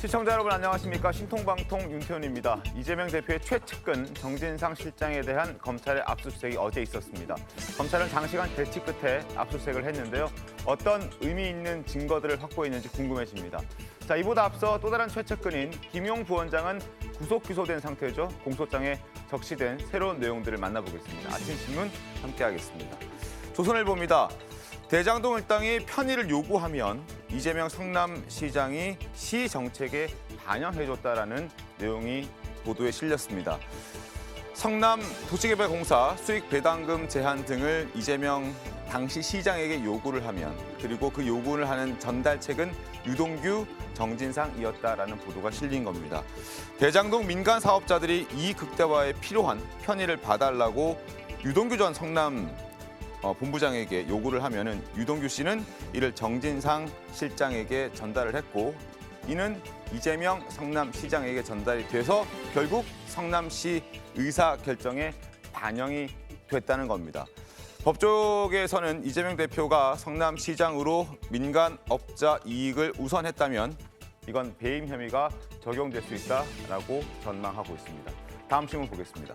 시청자 여러분 안녕하십니까. 신통방통 윤태훈입니다. 이재명 대표의 최측근 정진상 실장에 대한 검찰의 압수수색이 어제 있었습니다. 검찰은 장시간 대치 끝에 압수수색을 했는데요. 어떤 의미 있는 증거들을 확보했는지 궁금해집니다. 자, 이보다 앞서 또 다른 최측근인 김용 부원장은 구속 기소된 상태죠. 공소장에 적시된 새로운 내용들을 만나보겠습니다. 아침 신문 함께하겠습니다. 조선일보입니다. 대장동 일당이 편의를 요구하면 이재명 성남시장이 시 정책에 반영해줬다라는 내용이 보도에 실렸습니다. 성남도시개발공사 수익 배당금 제한 등을 이재명 당시 시장에게 요구를 하면 그리고 그 요구를 하는 전달책은 유동규, 정진상이었다라는 보도가 실린 겁니다. 대장동 민간 사업자들이 이익 극대화에 필요한 편의를 봐달라고 유동규 전 성남 본부장에게 요구를 하면은 유동규 씨는 이를 정진상 실장에게 전달을 했고 이는 이재명 성남시장에게 전달이 돼서 결국 성남시 의사결정에 반영이 됐다는 겁니다. 법조계에서는 이재명 대표가 성남시장으로 민간업자 이익을 우선했다면 이건 배임 혐의가 적용될 수 있다라고 전망하고 있습니다. 다음 신문 보겠습니다.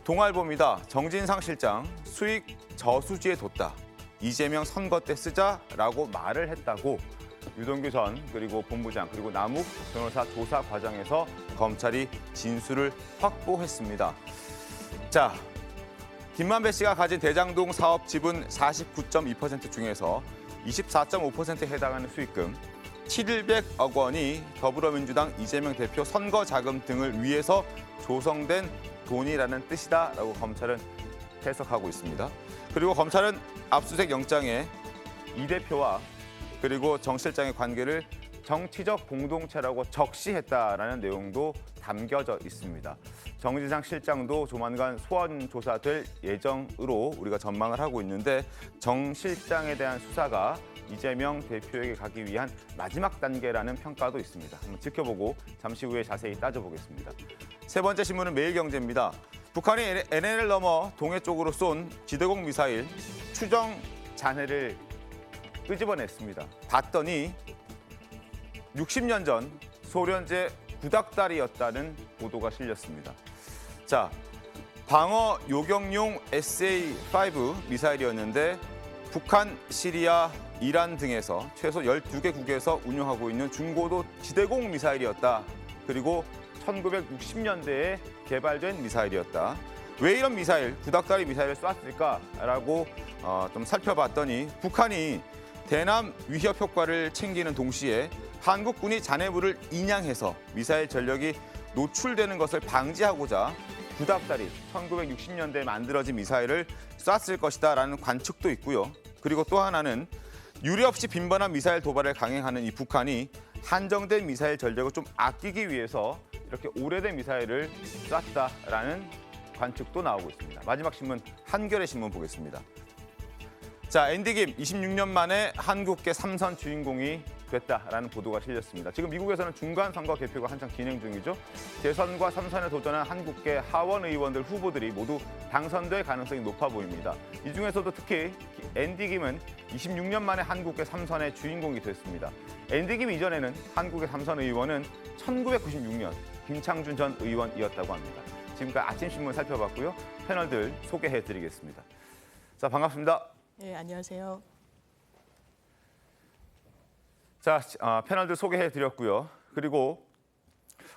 동아일보입니다. 정진상 실장 수익 저수지에 뒀다. 이재명 선거 때 쓰자라고 말을 했다고 유동규 전 그리고 본부장 그리고 남욱 변호사 조사 과정에서 검찰이 진술을 확보했습니다. 자, 김만배 씨가 가진 대장동 사업 지분 49.2% 중에서 24.5%에 해당하는 수익금 700억 원이 더불어민주당 이재명 대표 선거 자금 등을 위해서 조성된 돈이라는 뜻이다라고 검찰은 해석하고 있습니다. 그리고 검찰은 압수수색 영장에 이 대표와 그리고 정 실장의 관계를 정치적 공동체라고 적시했다라는 내용도 담겨져 있습니다. 정진상 실장도 조만간 소환 조사될 예정으로 우리가 전망을 하고 있는데 정 실장에 대한 수사가 이재명 대표에게 가기 위한 마지막 단계라는 평가도 있습니다. 한번 지켜보고 잠시 후에 자세히 따져보겠습니다. 세 번째 신문은 매일경제입니다. 북한이 NLL 넘어 동해 쪽으로 쏜 지대공 미사일 추정 잔해를 끄집어냈습니다. 봤더니 60년 전 소련제 구닥다리였다는 보도가 실렸습니다. 자, 방어 요격용 SA-5 미사일이었는데 북한, 시리아, 이란 등에서 최소 12개 국에서 운용하고 있는 중고도 지대공 미사일이었다. 그리고 1960년대에 개발된 미사일이었다. 왜 이런 미사일, 구닥다리 미사일을 쐈을까라고 좀 살펴봤더니 북한이 대남 위협 효과를 챙기는 동시에 한국군이 잔해물을 인양해서 미사일 전력이 노출되는 것을 방지하고자 구닥다리 1960년대에 만들어진 미사일을 쐈을 것이다라는 관측도 있고요. 그리고 또 하나는 유례 없이 빈번한 미사일 도발을 강행하는 이 북한이 한정된 미사일 전력을 좀 아끼기 위해서 이렇게 오래된 미사일을 쐈다라는 관측도 나오고 있습니다. 마지막 신문 한겨레 신문 보겠습니다. 자, 앤디 김 26년 만에 한국계 3선 주인공이 됐다라는 보도가 실렸습니다. 지금 미국에서는 중간 선거 개표가 한창 진행 중이죠. 재선과 3선에 도전한 한국계 하원 의원들 후보들이 모두 당선될 가능성이 높아 보입니다. 이 중에서도 특히 앤디 김은 26년 만에 한국계 3선의 주인공이 됐습니다. 앤디 김 이전에는 한국의 3선 의원은 1996년 김창준 전 의원이었다고 합니다. 지금까지 아침 신문 살펴봤고요. 패널들 소개해드리겠습니다. 자, 반갑습니다. 네, 안녕하세요. 자, 패널들 소개해드렸고요. 그리고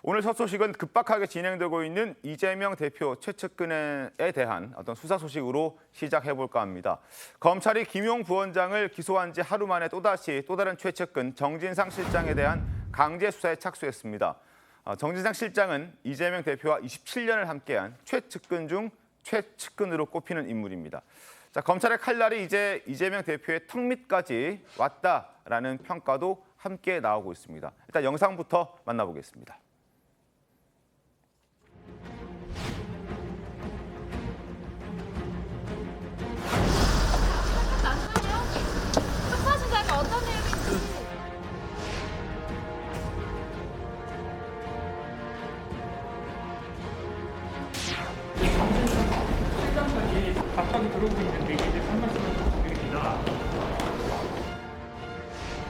오늘 첫 소식은 급박하게 진행되고 있는 이재명 대표 최측근에 대한 어떤 수사 소식으로 시작해볼까 합니다. 검찰이 김용 부원장을 기소한 지 하루 만에 또 다른 최측근 정진상 실장에 대한 강제 수사에 착수했습니다. 정진상 실장은 이재명 대표와 27년을 함께한 최측근 중 최측근으로 꼽히는 인물입니다. 자, 검찰의 칼날이 이제 이재명 대표의 턱밑까지 왔다라는 평가도 함께 나오고 있습니다. 일단 영상부터 만나보겠습니다. 특사신 자가 어떤 내용인지. 실장까지 갑자기 들어오고 있는데 이제 한 말씀을 부탁드립니다.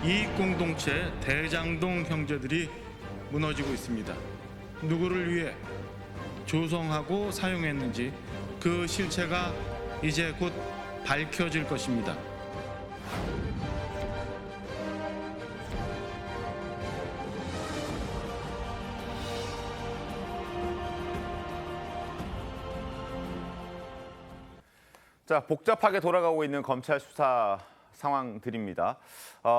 이익공동체 대장동 형제들이 무너지고 있습니다. 누구를 위해 조성하고 사용했는지 그 실체가 이제 곧 밝혀질 것입니다. 자, 복잡하게 돌아가고 있는 검찰 수사 상황들입니다.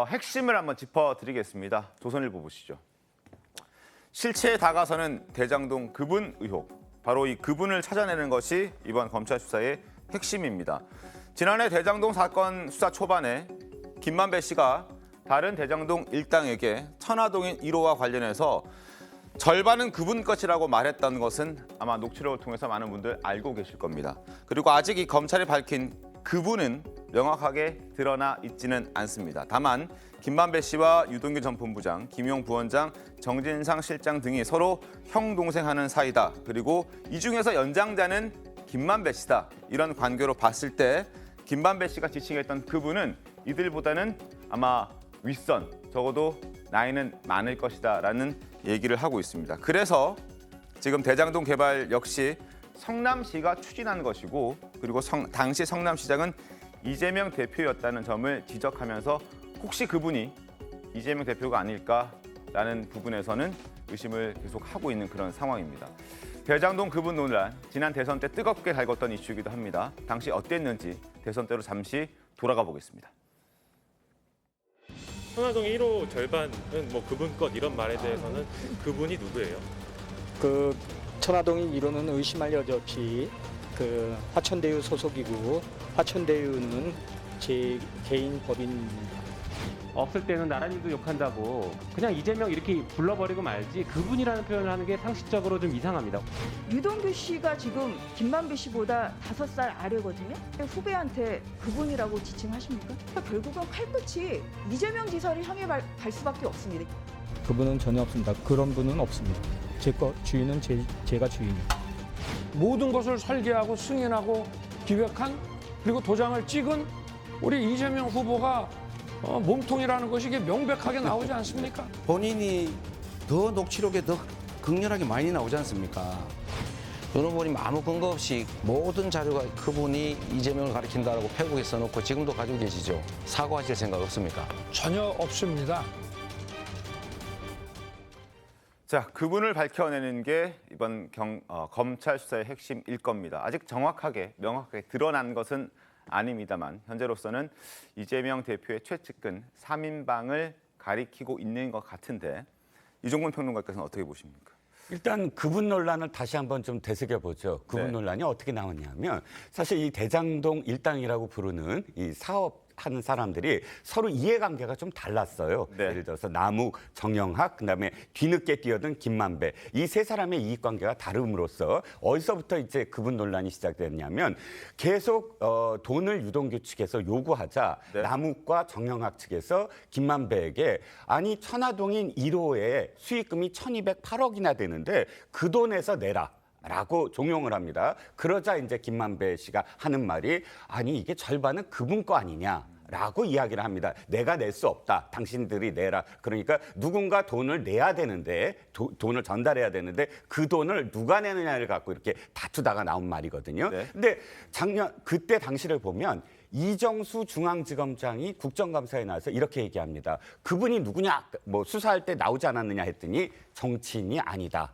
핵심을 한번 짚어드리겠습니다. 조선일보 보시죠. 실체에 다가서는 대장동 그분 의혹. 바로 이 그분을 찾아내는 것이 이번 검찰 수사의 핵심입니다. 지난해 대장동 사건 수사 초반에 김만배 씨가 다른 대장동 일당에게 천화동인 1호와 관련해서 절반은 그분 것이라고 말했던 것은 아마 녹취록을 통해서 많은 분들 알고 계실 겁니다. 그리고 아직 이 검찰이 밝힌 그분은 명확하게 드러나 있지는 않습니다. 다만 김만배 씨와 유동규 전 본부장, 김용 부원장, 정진상 실장 등이 서로 형 동생하는 사이다. 그리고 이 중에서 연장자는 김만배 씨다. 이런 관계로 봤을 때 김만배 씨가 지칭했던 그분은 이들보다는 아마 윗선, 적어도 나이는 많을 것이다라는 얘기를 하고 있습니다. 그래서 지금 대장동 개발 역시 성남시가 추진한 것이고, 그리고 당시 성남시장은 이재명 대표였다는 점을 지적하면서 혹시 그분이 이재명 대표가 아닐까라는 부분에서는 의심을 계속 하고 있는 그런 상황입니다. 대장동 그분 논란, 지난 대선 때 뜨겁게 달궜던 이슈이기도 합니다. 당시 어땠는지 대선 때로 잠시 돌아가 보겠습니다. 천화동 1호 절반은 뭐 그분 것 이런 말에 대해서는 그분이 누구예요? 그 천화동인 1호는 의심할 여지 없이 그 화천대유 소속이고, 화천대유는 제 개인 법인입니다. 없을 때는 나란히도 욕한다고 그냥 이재명 이렇게 불러버리고 말지 그분이라는 표현을 하는 게 상식적으로 좀 이상합니다. 유동규 씨가 지금 김만배 씨보다 5살 아래거든요. 후배한테 그분이라고 지칭하십니까? 결국은 칼끝이 이재명 지사를 향해 갈 수밖에 없습니다. 그분은 전혀 없습니다. 그런 분은 없습니다. 제 거 주인은 제가 주인입니다. 모든 것을 설계하고 승인하고 기획한, 그리고 도장을 찍은 우리 이재명 후보가 몸통이라는 것이 이게 명백하게 나오지 않습니까? 본인이 더 녹취록에 더 극렬하게 많이 나오지 않습니까? 여러분이 아무 근거 없이 모든 자료가 그분이 이재명을 가리킨다라고 페북에 써놓고 지금도 가지고 계시죠? 사과하실 생각 없습니까? 전혀 없습니다. 자, 그분을 밝혀내는 게 이번 검찰 수사의 핵심일 겁니다. 아직 정확하게, 명확하게 드러난 것은 아닙니다만 현재로서는 이재명 대표의 최측근 3인방을 가리키고 있는 것 같은데, 이종근 평론가께서는 어떻게 보십니까? 일단 그분 논란을 다시 한번 좀 되새겨보죠. 그분 네. 논란이 어떻게 나왔냐면, 사실 이 대장동 일당이라고 부르는 이 사업하는 사람들이 서로 이해관계가 좀 달랐어요. 네. 예를 들어서 남욱, 정영학, 그다음에 뒤늦게 뛰어든 김만배, 이 세 사람의 이익관계가 다름으로써 어디서부터 이제 그분 논란이 시작됐냐면, 계속 돈을 유동규 측에서 요구하자 네. 남욱과 정영학 측에서 김만배에게 아니 천화동인 1호에 수익금이 1,208억이나 되는데 그 돈에서 내라. 라고 종용을 합니다. 그러자 이제 김만배 씨가 하는 말이 아니 이게 절반은 그분 거 아니냐라고 이야기를 합니다. 내가 낼 수 없다. 당신들이 내라. 그러니까 누군가 돈을 내야 되는데 돈을 전달해야 되는데 그 돈을 누가 내느냐를 갖고 이렇게 다투다가 나온 말이거든요. 네. 근데 그때 당시를 보면 이정수 중앙지검장이 국정감사에 나와서 이렇게 얘기합니다. 그분이 누구냐? 뭐 수사할 때 나오지 않았느냐 했더니 정치인이 아니다.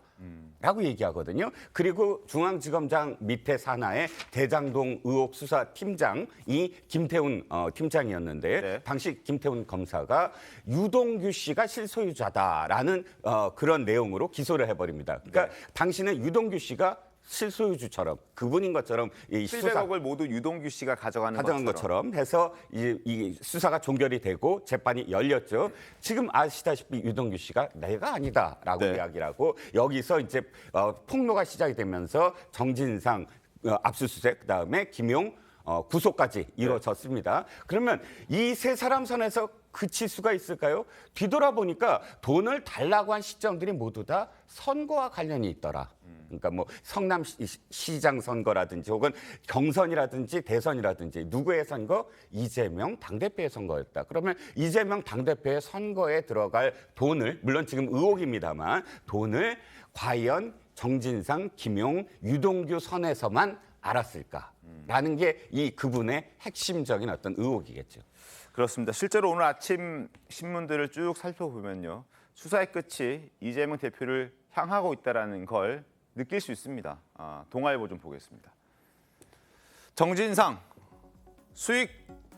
라고 얘기하거든요. 그리고 중앙지검장 밑에 산하의 대장동 의혹 수사 팀장이 김태훈 팀장이었는데 네. 당시 김태훈 검사가 유동규 씨가 실소유자다라는 그런 내용으로 기소를 해버립니다. 그러니까 네. 당시는 유동규 씨가 실소유주처럼 그분인 것처럼 이 700억을 모두 유동규 씨가 가져가는 것처럼 해서 이 수사가 종결이 되고 재판이 열렸죠. 지금 아시다시피 유동규 씨가 내가 아니다라고 네. 이야기를 하고 여기서 이제 폭로가 시작이 되면서 정진상 압수수색, 그다음에 김용 구속까지 이루어졌습니다. 그러면 이 세 사람 선에서 그칠 수가 있을까요? 뒤돌아보니까 돈을 달라고 한 시점들이 모두 다 선거와 관련이 있더라. 그러니까 뭐 성남시장 선거라든지 혹은 경선이라든지 대선이라든지 누구의 선거? 이재명 당대표의 선거였다. 그러면 이재명 당대표의 선거에 들어갈 돈을, 물론 지금 의혹입니다만, 돈을 과연 정진상, 김용, 유동규 선에서만 알았을까라는 게 이 그분의 핵심적인 어떤 의혹이겠죠. 그렇습니다. 실제로 오늘 아침 신문들을 쭉 살펴보면요. 수사의 끝이 이재명 대표를 향하고 있다는 걸 느낄 수 있습니다. 동아일보 좀 보겠습니다. 정진상, 수익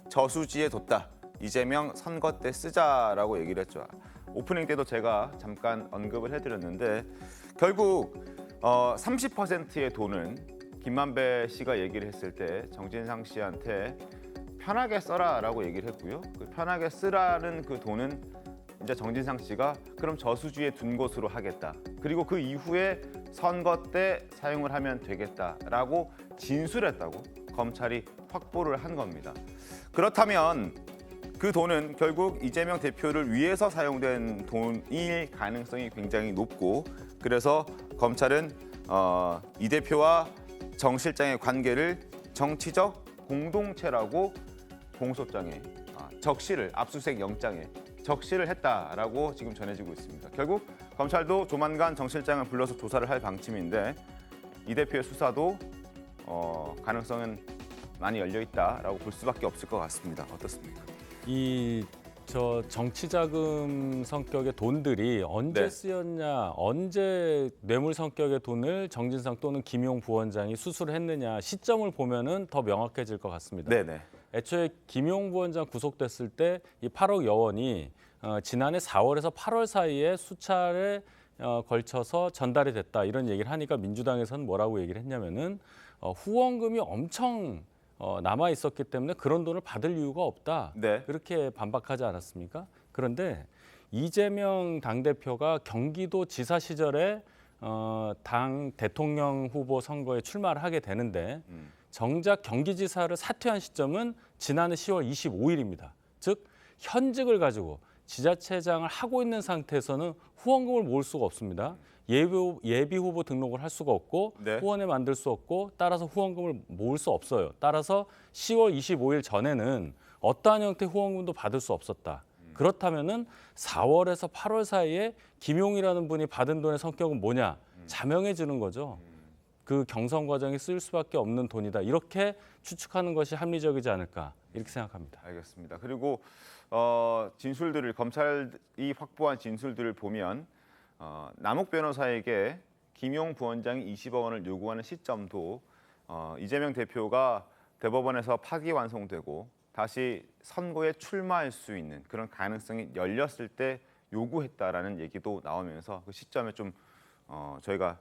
저수지에 뒀다. 이재명 선거 때 쓰자라고 얘기를 했죠. 오프닝 때도 제가 잠깐 언급을 해드렸는데 결국 30%의 돈은 김만배 씨가 얘기를 했을 때 정진상 씨한테 편하게 써라라고 얘기를 했고요. 그 편하게 쓰라는 그 돈은 이제 정진상 씨가 그럼 저수지에 둔 것으로 하겠다. 그리고 그 이후에 선거 때 사용을 하면 되겠다라고 진술했다고 검찰이 확보를 한 겁니다. 그렇다면 그 돈은 결국 이재명 대표를 위해서 사용된 돈일 가능성이 굉장히 높고 그래서 검찰은 이 대표와 정 실장의 관계를 정치적 공동체라고 공소장에 적시를 압수수색 영장에 적시를 했다라고 지금 전해지고 있습니다. 결국 검찰도 조만간 정 실장을 불러서 조사를 할 방침인데 이 대표의 수사도 가능성은 많이 열려 있다라고 볼 수밖에 없을 것 같습니다. 어떻습니까? 저 정치자금 성격의 돈들이 언제 네. 쓰였냐, 언제 뇌물 성격의 돈을 정진상 또는 김용 부원장이 수수를 했느냐 시점을 보면은 더 명확해질 것 같습니다. 네네. 애초에 김용 부원장 구속됐을 때 이 8억 여원이 지난해 4월에서 8월 사이에 수차례 걸쳐서 전달이 됐다 이런 얘기를 하니까 민주당에서는 뭐라고 얘기를 했냐면은 후원금이 엄청 남아 있었기 때문에 그런 돈을 받을 이유가 없다. 네. 그렇게 반박하지 않았습니까? 그런데 이재명 당대표가 경기도 지사 시절에 당 대통령 후보 선거에 출마를 하게 되는데 정작 경기지사를 사퇴한 시점은 지난해 10월 25일입니다. 즉 현직을 가지고 지자체장을 하고 있는 상태에서는 후원금을 모을 수가 없습니다. 예비 후보 등록을 할 수가 없고 네. 후원회 만들 수 없고 따라서 후원금을 모을 수 없어요. 따라서 10월 25일 전에는 어떠한 형태의 후원금도 받을 수 없었다. 그렇다면은 4월에서 8월 사이에 김용이라는 분이 받은 돈의 성격은 뭐냐? 자명해지는 거죠. 그 경선 과정에 쓰일 수밖에 없는 돈이다. 이렇게 추측하는 것이 합리적이지 않을까 이렇게 생각합니다. 알겠습니다. 그리고 진술들을 검찰이 확보한 진술들을 보면 남욱 변호사에게 김용 부원장이 20억 원을 요구하는 시점도 이재명 대표가 대법원에서 파기환송되고 다시 선거에 출마할 수 있는 그런 가능성이 열렸을 때 요구했다라는 얘기도 나오면서 그 시점에 좀 저희가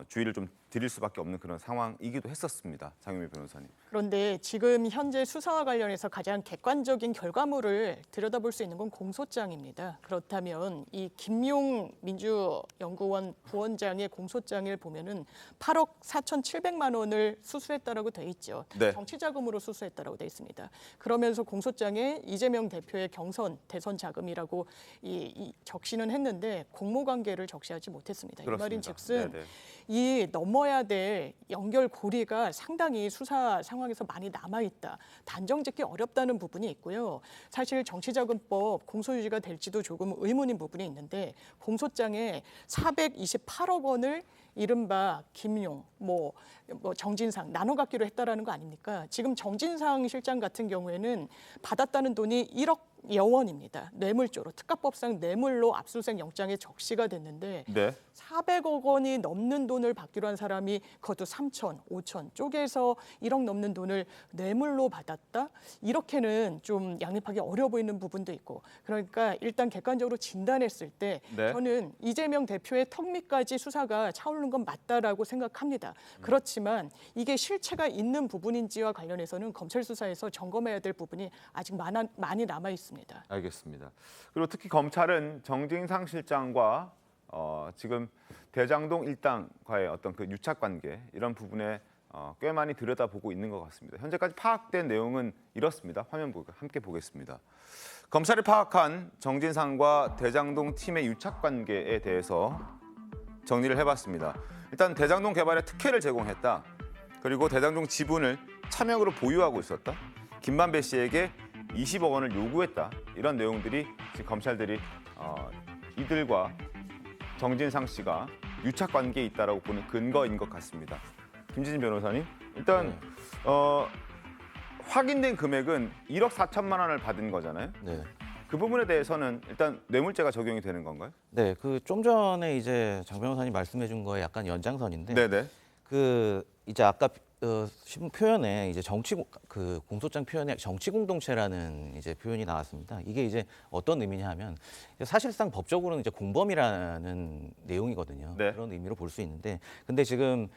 주의를 좀 드릴 수밖에 없는 그런 상황이기도 했었습니다. 장유미 변호사님. 그런데 지금 현재 수사와 관련해서 가장 객관적인 결과물을 들여다볼 수 있는 건 공소장입니다. 그렇다면 이 김용 민주연구원 부원장의 공소장을 보면은 8억 4,700만 원을 수수했다라고 돼 있죠. 네. 정치자금으로 수수했다라고 돼 있습니다. 그러면서 공소장에 이재명 대표의 경선 대선 자금이라고 이 적시는 했는데 공모관계를 적시하지 못했습니다. 그렇습니다. 이 말인즉슨 네네. 이 넘어야 될 연결고리가 상당히 수사 상황에서 많이 남아있다. 단정짓기 어렵다는 부분이 있고요. 사실 정치자금법 공소유지가 될지도 조금 의문인 부분이 있는데 공소장에 428억 원을 이른바 김용, 뭐 정진상 나눠 갖기로 했다라는 거 아닙니까? 지금 정진상 실장 같은 경우에는 받았다는 돈이 1억 여원입니다. 뇌물조로 특가법상 뇌물로 압수수색 영장에 적시가 됐는데 네. 400억 원이 넘는 돈을 받기로 한 사람이 그것도 3천, 5천 쪽에서 1억 넘는 돈을 뇌물로 받았다? 이렇게는 좀 양립하기 어려워 보이는 부분도 있고 그러니까 일단 객관적으로 진단했을 때 네. 저는 이재명 대표의 턱 밑까지 수사가 차오르는 건 맞다라고 생각합니다. 그렇지만 이게 실체가 있는 부분인지와 관련해서는 검찰 수사에서 점검해야 될 부분이 아직 많이 남아 있습니다. 알겠습니다. 그리고 특히 검찰은 정진상 실장과 지금 대장동 일당과의 어떤 그 유착 관계 이런 부분에 꽤 많이 들여다보고 있는 것 같습니다. 현재까지 파악된 내용은 이렇습니다. 화면 함께 보겠습니다. 검찰이 파악한 정진상과 대장동 팀의 유착 관계에 대해서 정리를 해봤습니다. 일단 대장동 개발에 특혜를 제공했다. 그리고 대장동 지분을 차명으로 보유하고 있었다. 김만배 씨에게 20억 원을 요구했다. 이런 내용들이 지금 검찰들이 이들과 정진상 씨가 유착 관계에 있다라고 보는 근거인 것 같습니다. 김진진 변호사님, 일단 확인된 금액은 1억 4천만 원을 받은 거잖아요. 네. 그 부분에 대해서는 일단 뇌물죄가 적용이 되는 건가요? 네, 그 좀 전에 이제 장 변호사님 말씀해준 거에 약간 연장선인데, 네네. 그 이제 아까 표현에 이제 공소장 표현에 정치 공동체라는 이제 표현이 나왔습니다. 이게 이제 어떤 의미냐하면 사실상 법적으로는 이제 공범이라는 내용이거든요. 네. 그런 의미로 볼 수 있는데, 근데 지금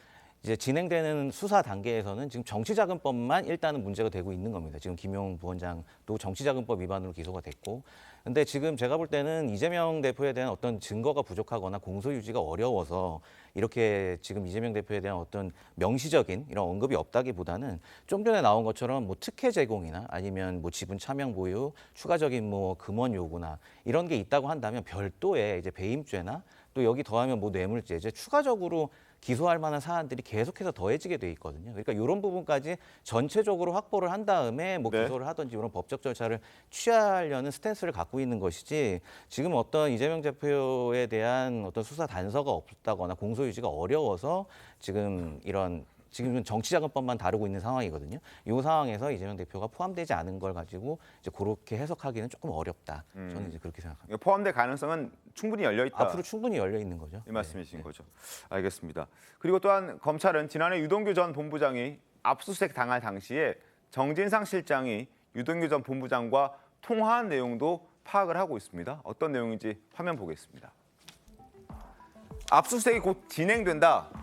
이제 진행되는 수사 단계에서는 지금 정치자금법만 일단은 문제가 되고 있는 겁니다. 지금 김용 부원장도 정치자금법 위반으로 기소가 됐고, 근데 지금 제가 볼 때는 이재명 대표에 대한 어떤 증거가 부족하거나 공소 유지가 어려워서 이렇게 지금 이재명 대표에 대한 어떤 명시적인 이런 언급이 없다기보다는 좀 전에 나온 것처럼 뭐 특혜 제공이나 아니면 뭐 지분 차명 보유, 추가적인 뭐 금원 요구나 이런 게 있다고 한다면 별도의 이제 배임죄나 또 여기 더하면 뭐 뇌물죄, 이제 추가적으로 기소할 만한 사안들이 계속해서 더해지게 돼 있거든요. 그러니까 이런 부분까지 전체적으로 확보를 한 다음에 뭐 네. 기소를 하든지 이런 법적 절차를 취하려는 스탠스를 갖고 있는 것이지, 지금 어떤 이재명 대표에 대한 어떤 수사 단서가 없다거나 공소 유지가 어려워서 지금은 정치자금법만 다루고 있는 상황이거든요. 이 상황에서 이재명 대표가 포함되지 않은 걸 가지고 이제 그렇게 해석하기는 조금 어렵다. 저는 이제 그렇게 생각합니다. 포함될 가능성은 충분히 열려 있다. 앞으로 충분히 열려 있는 거죠. 이 말씀이신 거죠. 알겠습니다. 그리고 또한 검찰은 지난해 유동규 전 본부장이 압수수색 당할 당시에 정진상 실장이 유동규 전 본부장과 통화한 내용도 파악을 하고 있습니다. 어떤 내용인지 화면 보겠습니다. 압수수색이 곧 진행된다.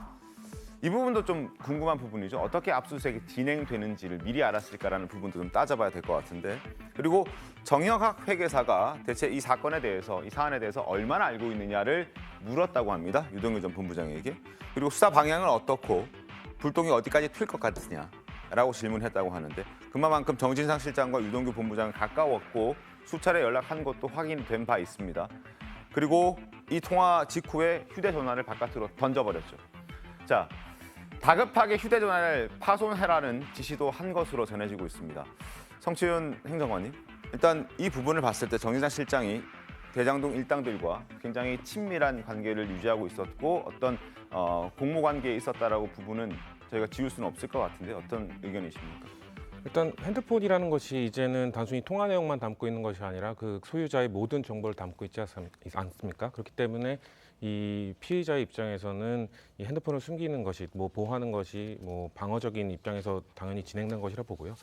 이 부분도 좀 궁금한 부분이죠. 어떻게 압수수색이 진행되는지를 미리 알았을까라는 부분도 좀 따져봐야 될 것 같은데. 그리고 정혁학 회계사가 대체 이 사건에 대해서, 이 사안에 대해서 얼마나 알고 있느냐를 물었다고 합니다. 유동규 전 본부장에게. 그리고 수사 방향은 어떻고 불똥이 어디까지 튈 것 같으냐라고 질문했다고 하는데, 그만큼 정진상 실장과 유동규 본부장은 가까웠고 수차례 연락한 것도 확인된 바 있습니다. 그리고 이 통화 직후에 휴대전화를 바깥으로 던져버렸죠. 자, 다급하게 휴대전화를 파손해라는 지시도 한 것으로 전해지고 있습니다. 성치윤 행정관님, 일단 이 부분을 봤을 때 정진상 실장이 대장동 일당들과 굉장히 친밀한 관계를 유지하고 있었고 어떤 공모 관계에 있었다라고 부분은 저희가 지울 수는 없을 것 같은데 어떤 의견이십니까? 일단 핸드폰이라는 것이 이제는 단순히 통화 내용만 담고 있는 것이 아니라 그 소유자의 모든 정보를 담고 있지 않습니까? 그렇기 때문에 이 피의자의 입장에서는 이 핸드폰을 숨기는 것이, 뭐 보호하는 것이 뭐 방어적인 입장에서 당연히 진행된 것이라 보고요.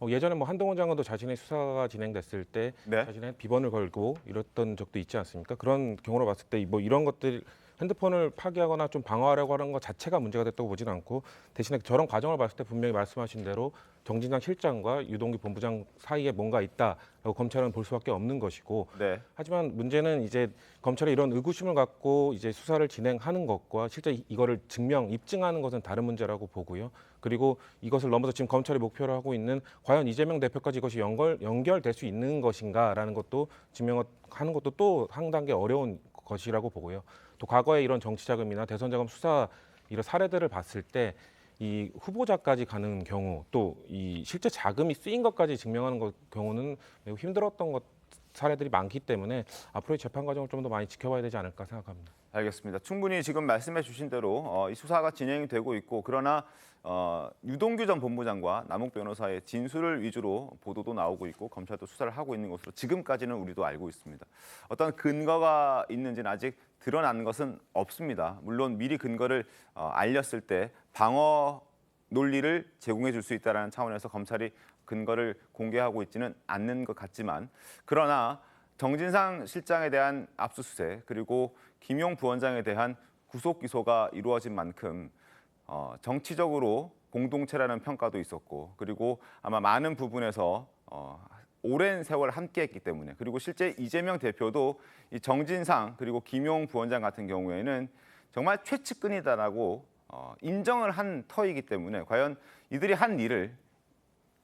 예전에 뭐 한동훈 장관도 자신의 수사가 진행됐을 때 네. 자신의 비번을 걸고 이랬던 적도 있지 않습니까? 그런 경우로 봤을 때 뭐 이런 것들, 핸드폰을 파기하거나 좀 방어하려고 하는 것 자체가 문제가 됐다고 보지는 않고, 대신에 저런 과정을 봤을 때 분명히 말씀하신 대로 정진상 실장과 유동규 본부장 사이에 뭔가 있다라고 검찰은 볼 수밖에 없는 것이고, 네. 하지만 문제는 이제 검찰이 이런 의구심을 갖고 이제 수사를 진행하는 것과 실제 이거를 입증하는 것은 다른 문제라고 보고요. 그리고 이것을 넘어서 지금 검찰이 목표로 하고 있는 과연 이재명 대표까지 이것이 연결될 수 있는 것인가라는 것도 증명하는 것도 또 한 단계 어려운 것이라고 보고요. 또 과거에 이런 정치자금이나 대선자금 수사 이런 사례들을 봤을 때 이 후보자까지 가는 경우, 또 이 실제 자금이 쓰인 것까지 증명하는 경우는 매우 힘들었던 사례들이 많기 때문에 앞으로의 재판 과정을 좀 더 많이 지켜봐야 되지 않을까 생각합니다. 알겠습니다. 충분히 지금 말씀해 주신 대로 이 수사가 진행이 되고 있고, 그러나 유동규 전 본부장과 남욱 변호사의 진술을 위주로 보도도 나오고 있고 검찰도 수사를 하고 있는 것으로 지금까지는 우리도 알고 있습니다. 어떤 근거가 있는지는 아직 드러난 것은 없습니다. 물론 미리 근거를 알렸을 때 방어 논리를 제공해 줄 수 있다는 차원에서 검찰이 근거를 공개하고 있지는 않는 것 같지만, 그러나 정진상 실장에 대한 압수수색 그리고 김용 부원장에 대한 구속 기소가 이루어진 만큼 정치적으로 공동체라는 평가도 있었고, 그리고 아마 많은 부분에서 오랜 세월 함께했기 때문에, 그리고 실제 이재명 대표도 이 정진상 그리고 김용 부원장 같은 경우에는 정말 최측근이다라고 인정을 한 터이기 때문에 과연 이들이 한 일을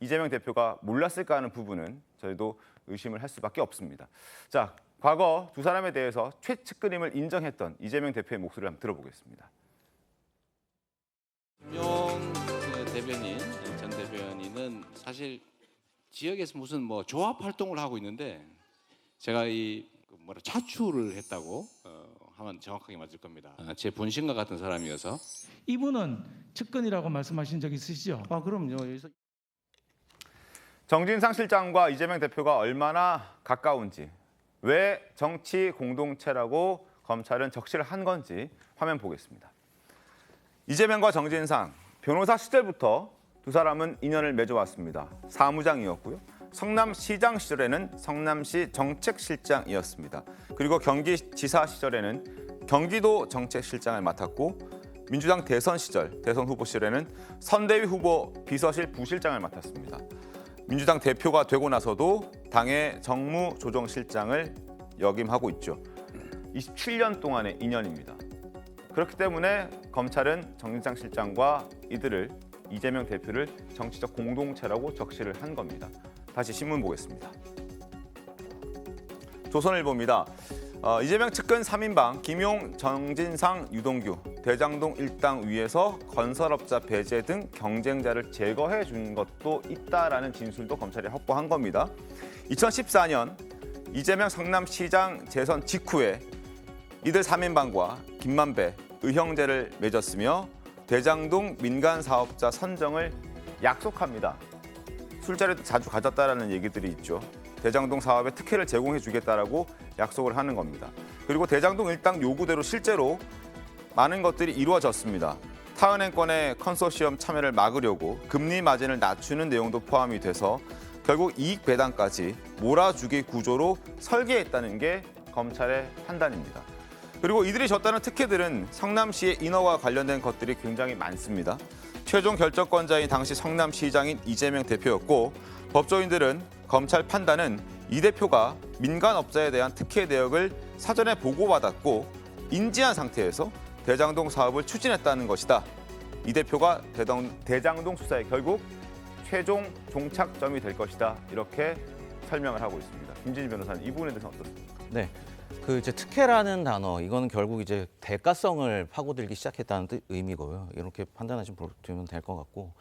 이재명 대표가 몰랐을까 하는 부분은 저희도 의심을 할 수밖에 없습니다. 자, 과거 두 사람에 대해서 최측근임을 인정했던 이재명 대표의 목소리를 한번 들어보겠습니다. 김용 대변인, 전 대변인은 사실 지역에서 무슨 뭐 조합 활동을 하고 있는데 제가 이 차출을 했다고 하면 정확하게 맞을 겁니다. 제 본심과 같은 사람이어서. 이분은 측근이라고 말씀하신 적 있으시죠? 그럼요. 정진상 실장과 이재명 대표가 얼마나 가까운지, 왜 정치 공동체라고 검찰은 적시를 한 건지 화면 보겠습니다. 이재명과 정진상, 변호사 시절부터 두 사람은 인연을 맺어왔습니다. 사무장이었고요. 성남시장 시절에는 성남시 정책실장이었습니다. 그리고 경기지사 시절에는 경기도 정책실장을 맡았고 민주당 대선 시절, 대선 후보 시절에는 선대위 후보 비서실 부실장을 맡았습니다. 민주당 대표가 되고 나서도 당의 정무조정실장을 역임하고 있죠. 27년 동안의 인연입니다. 그렇기 때문에 검찰은 정진상 실장과 이들을 이재명 대표를 정치적 공동체라고 적시를 한 겁니다. 다시 신문 보겠습니다. 조선일보입니다. 이재명 측근 3인방 김용, 정진상, 유동규, 대장동 일당 위에서 건설업자 배제 등 경쟁자를 제거해 준 것도 있다라는 진술도 검찰이 확보한 겁니다. 2014년 이재명 성남시장 재선 직후에 이들 3인방과 김만배, 의형제를 맺었으며 대장동 민간사업자 선정을 약속합니다. 술자리도 자주 가졌다라는 얘기들이 있죠. 대장동 사업에 특혜를 제공해 주겠다라고 약속을 하는 겁니다. 그리고 대장동 일당 요구대로 실제로 많은 것들이 이루어졌습니다. 타은행권의 컨소시엄 참여를 막으려고 금리 마진을 낮추는 내용도 포함이 돼서 결국 이익 배당까지 몰아주기 구조로 설계했다는 게 검찰의 판단입니다. 그리고 이들이 줬다는 특혜들은 성남시의 인허와 관련된 것들이 굉장히 많습니다. 최종 결정권자인 당시 성남시장인 이재명 대표였고 법조인들은 검찰 판단은 이 대표가 민간업자에 대한 특혜 내역을 사전에 보고받았고 인지한 상태에서 대장동 사업을 추진했다는 것이다. 이 대표가 대장동 수사에 결국 최종 종착점이 될 것이다. 이렇게 설명을 하고 있습니다. 김진희 변호사는 이 부분에 대해서 어떻습니까? 네. 이제 특혜라는 단어, 이거는 결국 이제 대가성을 파고들기 시작했다는 의미고요. 이렇게 판단하시면 될 것 같고,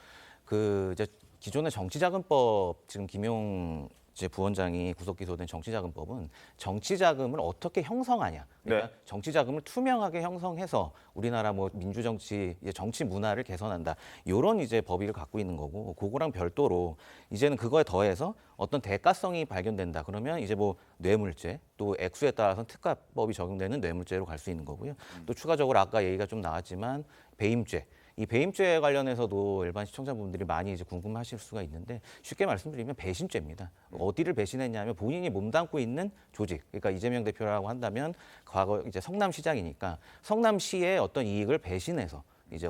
이제 기존의 정치자금법, 지금 김용 부원장이 구속 기소된 정치자금법은 정치자금을 어떻게 형성하냐, 그러니까 네. 정치자금을 투명하게 형성해서 우리나라 민주정치, 정치 문화를 개선한다, 이런 이제 법의를 갖고 있는 거고, 그거랑 별도로 이제는 그거에 더해서 어떤 대가성이 발견된다 그러면 이제 뇌물죄, 또 액수에 따라서 특가법이 적용되는 뇌물죄로 갈 수 있는 거고요. 또 추가적으로 아까 얘기가 좀 나왔지만 배임죄. 이 배임죄 관련해서도 일반 시청자분들이 많이 이제 궁금하실 수가 있는데, 쉽게 말씀드리면 배신죄입니다. 어디를 배신했냐면 본인이 몸담고 있는 조직, 그러니까 이재명 대표라고 한다면 과거 이제 성남시장이니까 성남시의 어떤 이익을 배신해서 이제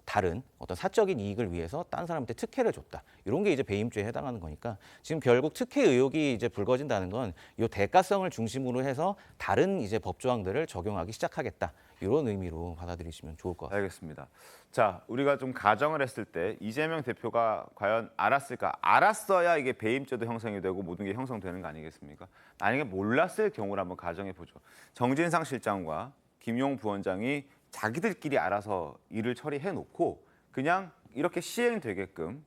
다른 사적인 이익을 위해서 딴 사람한테 특혜를 줬다. 이런 게 이제 배임죄에 해당하는 거니까 지금 결국 특혜 의혹이 이제 불거진다는 건 이 대가성을 중심으로 해서 다른 이제 법 조항들을 적용하기 시작하겠다. 이런 의미로 받아들이시면 좋을 것 같습니다. 알겠습니다. 자, 우리가 좀 가정을 했을 때 이재명 대표가 과연 알았을까? 알았어야 이게 배임죄도 형성이 되고 모든 게 형성되는 거 아니겠습니까? 만약에 몰랐을 경우를 한번 가정해 보죠. 정진상 실장과 김용 부원장이 자기들끼리 알아서 일을 처리해 놓고 그냥 이렇게 시행되게끔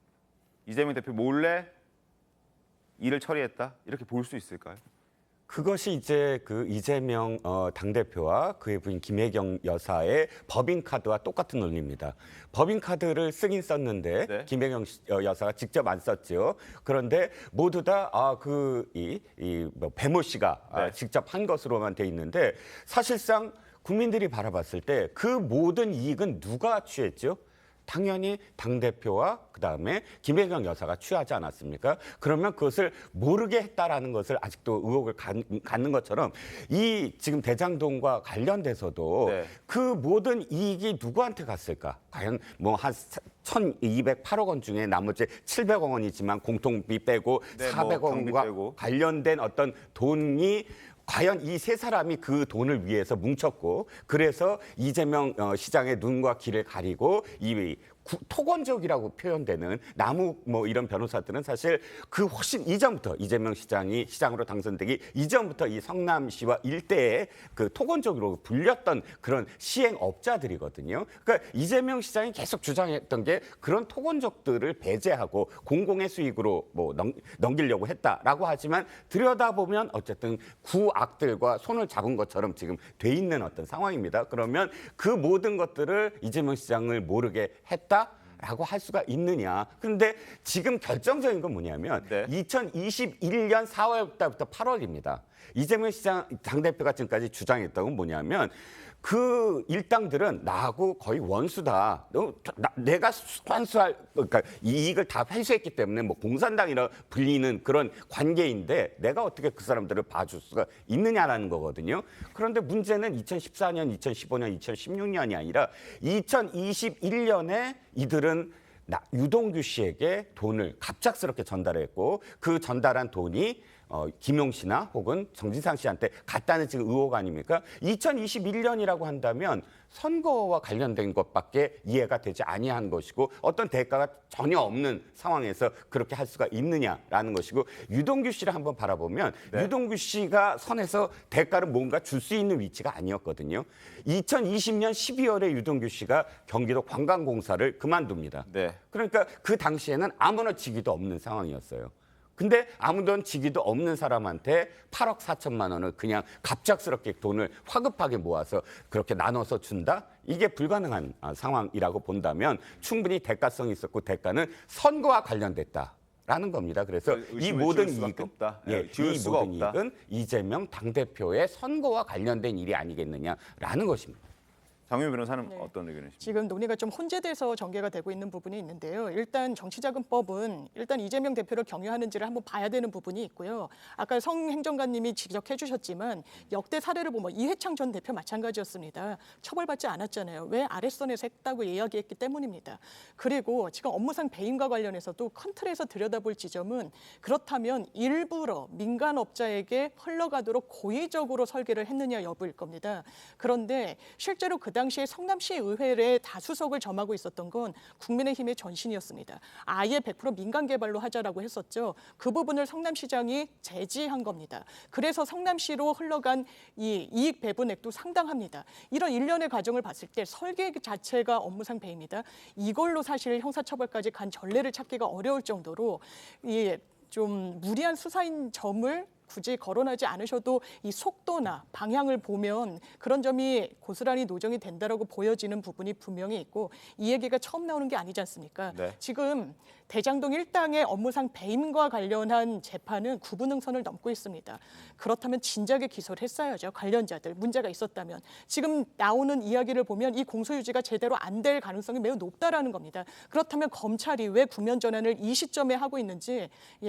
이재명 대표 몰래 일을 처리했다, 이렇게 볼 수 있을까요? 그것이 이제 그 이재명 당대표와 그의 부인 김혜경 여사의 법인카드와 똑같은 논리입니다. 법인카드를 쓰긴 썼는데 네. 김혜경 여사가 직접 안 썼죠. 그런데 모두 다 배모 씨가 네. 직접 한 것으로만 돼 있는데, 사실상 국민들이 바라봤을 때 그 모든 이익은 누가 취했죠? 당연히 당대표와 그다음에 김혜경 여사가 취하지 않았습니까? 그러면 그것을 모르게 했다라는 것을 아직도 의혹을 갖는 것처럼 이 지금 대장동과 관련돼서도 네. 그 모든 이익이 누구한테 갔을까? 과연 한 1,208억 원 중에 나머지 700억 원이지만 공통비 빼고 네, 400억 경비 원과 빼고. 관련된 어떤 돈이 과연 이 세 사람이 그 돈을 위해서 뭉쳤고, 그래서 이재명 시장의 눈과 귀를 가리고 이 토건적이라고 표현되는 남욱 뭐 이런 변호사들은 사실 그 훨씬 이전부터 이재명 시장이 시장으로 당선되기 이전부터 이 성남시와 일대에 그 토건적으로 불렸던 그런 시행업자들이거든요. 그러니까 이재명 시장이 계속 주장했던 게 그런 토건적들을 배제하고 공공의 수익으로 뭐 넘기려고 했다라고 하지만 들여다보면 어쨌든 구악들과 손을 잡은 것처럼 지금 돼 있는 어떤 상황입니다. 그러면 그 모든 것들을 이재명 시장을 모르게 했다라고 할 수가 있느냐. 그런데 지금 결정적인 건 뭐냐면 2021년 4월 달부터 8월입니다. 이재명 시장 당대표가 지금까지 주장했던 건 뭐냐면 그 일당들은 나하고 거의 원수다. 내가 환수할 그러니까 이익을 다 회수했기 때문에 뭐 공산당이라 불리는 그런 관계인데 내가 어떻게 그 사람들을 봐줄 수가 있느냐라는 거거든요. 그런데 문제는 2014년, 2015년, 2016년이 아니라 2021년에 이들은 유동규 씨에게 돈을 갑작스럽게 전달했고 그 전달한 돈이 김용 씨나 혹은 정진상 씨한테 갔다는 지금 의혹 아닙니까? 2021년이라고 한다면 선거와 관련된 것밖에 이해가 되지 아니한 것이고 어떤 대가가 전혀 없는 상황에서 그렇게 할 수가 있느냐라는 것이고 유동규 씨를 한번 바라보면 유동규 씨가 선에서 대가를 뭔가 줄 수 있는 위치가 아니었거든요. 2020년 12월에 유동규 씨가 경기도 관광공사를 그만둡니다. 그러니까 그 당시에는 아무렇지기도 없는 상황이었어요. 근데 아무도 지기도 없는 사람한테 8억 4천만 원을 그냥 갑작스럽게 돈을 화급하게 모아서 그렇게 나눠서 준다? 이게 불가능한 상황이라고 본다면 충분히 대가성이 있었고 대가는 선거와 관련됐다라는 겁니다. 그래서 이 모든 이익은 이 모든 이익은 이재명 당대표의 선거와 관련된 일이 아니겠느냐라는 것입니다. 장윤 변호사는 어떤 의견이십니까? 지금 논의가 좀 혼재돼서 전개가 되고 있는 부분이 있는데요. 일단 정치자금법은 일단 이재명 대표를 경유하는지를 한번 봐야 되는 부분이 있고요. 아까 성 행정관님이 지적해 주셨지만 역대 사례를 보면 이회창 전 대표 마찬가지였습니다. 처벌받지 않았잖아요. 왜 아랫선에서 했다고 이야기했기 때문입니다. 그리고 지금 업무상 배임과 관련해서도 큰 틀에서 들여다볼 지점은 그렇다면 일부러 민간업자에게 흘러가도록 고의적으로 설계를 했느냐 여부일 겁니다. 그런데 실제로 그 당시에 성남시 의회에 다수석을 점하고 있었던 건 국민의힘의 전신이었습니다. 아예 100% 민간 개발로 하자라고 했었죠. 그 부분을 성남시장이 제지한 겁니다. 그래서 성남시로 흘러간 이 이익 배분액도 상당합니다. 이런 일련의 과정을 봤을 때 설계 자체가 업무상 배임이다. 이걸로 사실 형사처벌까지 간 전례를 찾기가 어려울 정도로 좀 무리한 수사인 점을 굳이 거론하지 않으셔도 이 속도나 방향을 보면 그런 점이 고스란히 노정이 된다라고 보여지는 부분이 분명히 있고 이 얘기가 처음 나오는 게 아니지 않습니까? 지금 대장동 일당의 업무상 배임과 관련한 재판은 구분응선을 넘고 있습니다. 그렇다면 진작에 기소를 했어야죠. 관련자들 문제가 있었다면. 지금 나오는 이야기를 보면 이 공소유지가 제대로 안 될 가능성이 매우 높다라는 겁니다. 그렇다면 검찰이 왜 구면 전환을 이 시점에 하고 있는지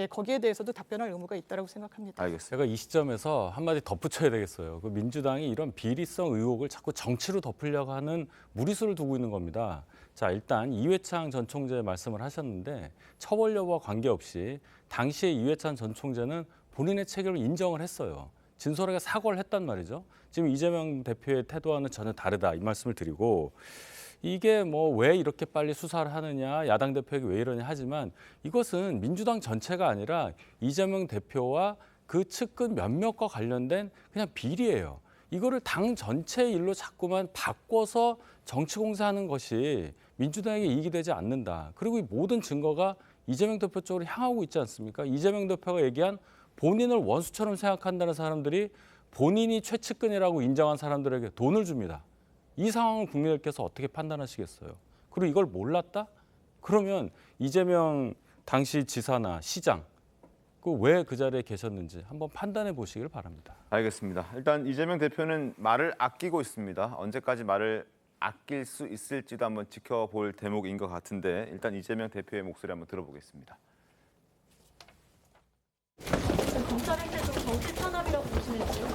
거기에 대해서도 답변할 의무가 있다고 생각합니다. 제가 이 시점에서 한마디 덧붙여야 되겠어요. 그 민주당이 이런 비리성 의혹을 자꾸 정치로 덮으려고 하는 무리수를 두고 있는 겁니다. 자, 일단 이회창 전 총재 말씀을 하셨는데 처벌 여부와 관계없이 당시에 이회창 전 총재는 본인의 책임을 인정을 했어요. 진솔하게 사과를 했단 말이죠. 지금 이재명 대표의 태도와는 전혀 다르다 이 말씀을 드리고 이게 뭐 왜 이렇게 빨리 수사를 하느냐, 야당 대표에게 왜 이러냐 하지만 이것은 민주당 전체가 아니라 이재명 대표와 그 측근 몇몇과 관련된 그냥 비리예요. 이거를 당 전체의 일로 자꾸만 바꿔서 정치 공세하는 것이 민주당에게 이익이 되지 않는다. 그리고 이 모든 증거가 이재명 대표 쪽으로 향하고 있지 않습니까? 이재명 대표가 얘기한 본인을 원수처럼 생각한다는 사람들이 본인이 최측근이라고 인정한 사람들에게 돈을 줍니다. 이 상황을 국민들께서 어떻게 판단하시겠어요? 그리고 이걸 몰랐다? 그러면 이재명 당시 지사나 시장 왜 그 자리에 계셨는지 한번 판단해 보시길 바랍니다. 알겠습니다. 일단 이재명 대표는 말을 아끼고 있습니다. 언제까지 말을 아낄 수 있을지도 한번 지켜볼 대목인 것 같은데 일단 이재명 대표의 목소리 한번 들어보겠습니다. 검찰 행태도 정치 탄압이라고 보시는지요?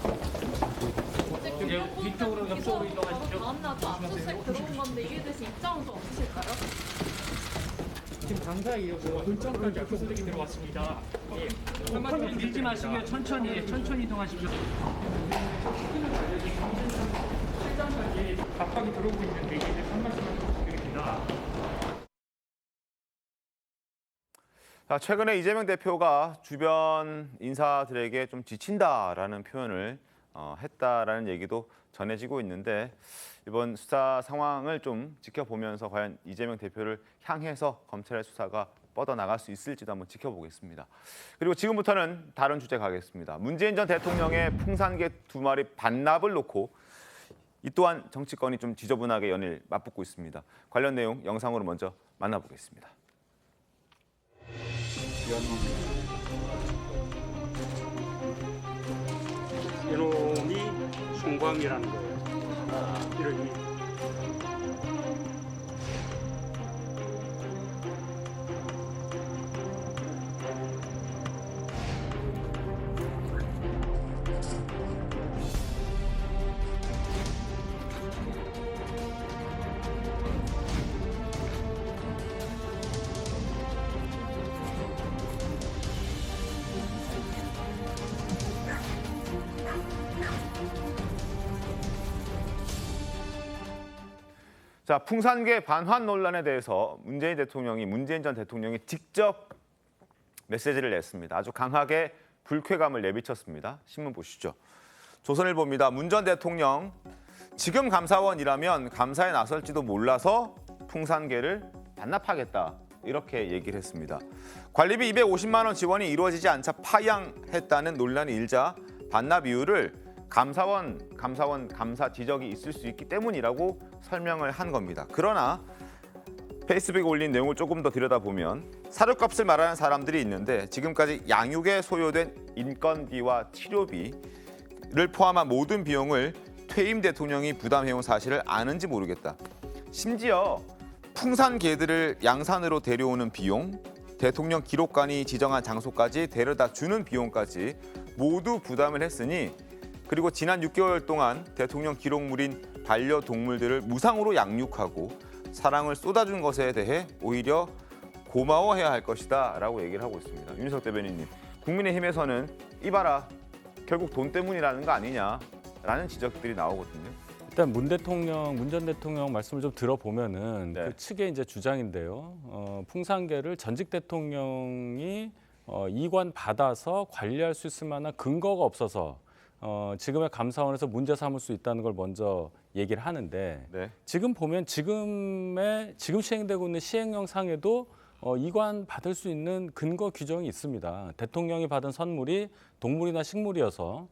뒤쪽으로 옆쪽으로 이동하시죠. 다음날 또 압수수색 들어온 건데 이에 대해서 입장은 좀 없으실까요? 지금 당사에 불정까지 압수수색이 들어왔습니다. 한마디로 밀지 마시고요. 천천히 이동하십시오. 실장까지 압박이 들어오고 있는데 이에 대해서 한 말씀 드립니다. 자, 최근에 이재명 대표가 주변 인사들에게 좀 지친다라는 표현을 했다라는 얘기도 전해지고 있는데 이번 수사 상황을 좀 지켜보면서 과연 이재명 대표를 향해서 검찰의 수사가 뻗어나갈 수 있을지도 한번 지켜보겠습니다. 그리고 지금부터는 다른 주제 가겠습니다. 문재인 전 대통령의 풍산개 2마리 반납을 놓고 이 또한 정치권이 좀 지저분하게 연일 맞붙고 있습니다. 관련 내용 영상으로 먼저 만나보겠습니다. 이놈이 송광이라는 거예요. 이름이. 자, 풍산개 반환 논란에 대해서 문재인 전 대통령이 직접 메시지를 냈습니다. 아주 강하게 불쾌감을 내비쳤습니다. 신문 보시죠. 조선일보입니다. 문 전 대통령, 지금 감사원이라면 감사에 나설지도 몰라서 풍산개를 반납하겠다. 이렇게 얘기를 했습니다. 관리비 250만 원 지원이 이루어지지 않자 파양했다는 논란이 일자 반납 이유를 감사 지적이 있을 수 있기 때문이라고 설명을 한 겁니다. 그러나 페이스북에 올린 내용을 조금 더 들여다보면 사료값을 말하는 사람들이 있는데 지금까지 양육에 소요된 인건비와 치료비를 포함한 모든 비용을 퇴임 대통령이 부담해온 사실을 아는지 모르겠다. 심지어 풍산개들을 양산으로 데려오는 비용, 대통령 기록관이 지정한 장소까지 데려다 주는 비용까지 모두 부담을 했으니 그리고 지난 6개월 동안 대통령 기록물인 반려동물들을 무상으로 양육하고 사랑을 쏟아준 것에 대해 오히려 고마워해야 할 것이다 라고 얘기를 하고 있습니다. 윤희석 대변인님, 국민의힘에서는 이봐라, 결국 돈 때문이라는 거 아니냐라는 지적들이 나오거든요. 일단 문 전 대통령 말씀을 좀 들어보면은 그 측의 이제 주장인데요. 풍산개를 전직 대통령이 이관 받아서 관리할 수 있을 만한 근거가 없어서 지금의 감사원에서 문제 삼을 수 있다는 걸 먼저 얘기를 하는데 지금 보면 지금 시행되고 있는 시행령 상에도 이관 받을 수 있는 근거 규정이 있습니다. 대통령이 받은 선물이 동물이나 식물이어서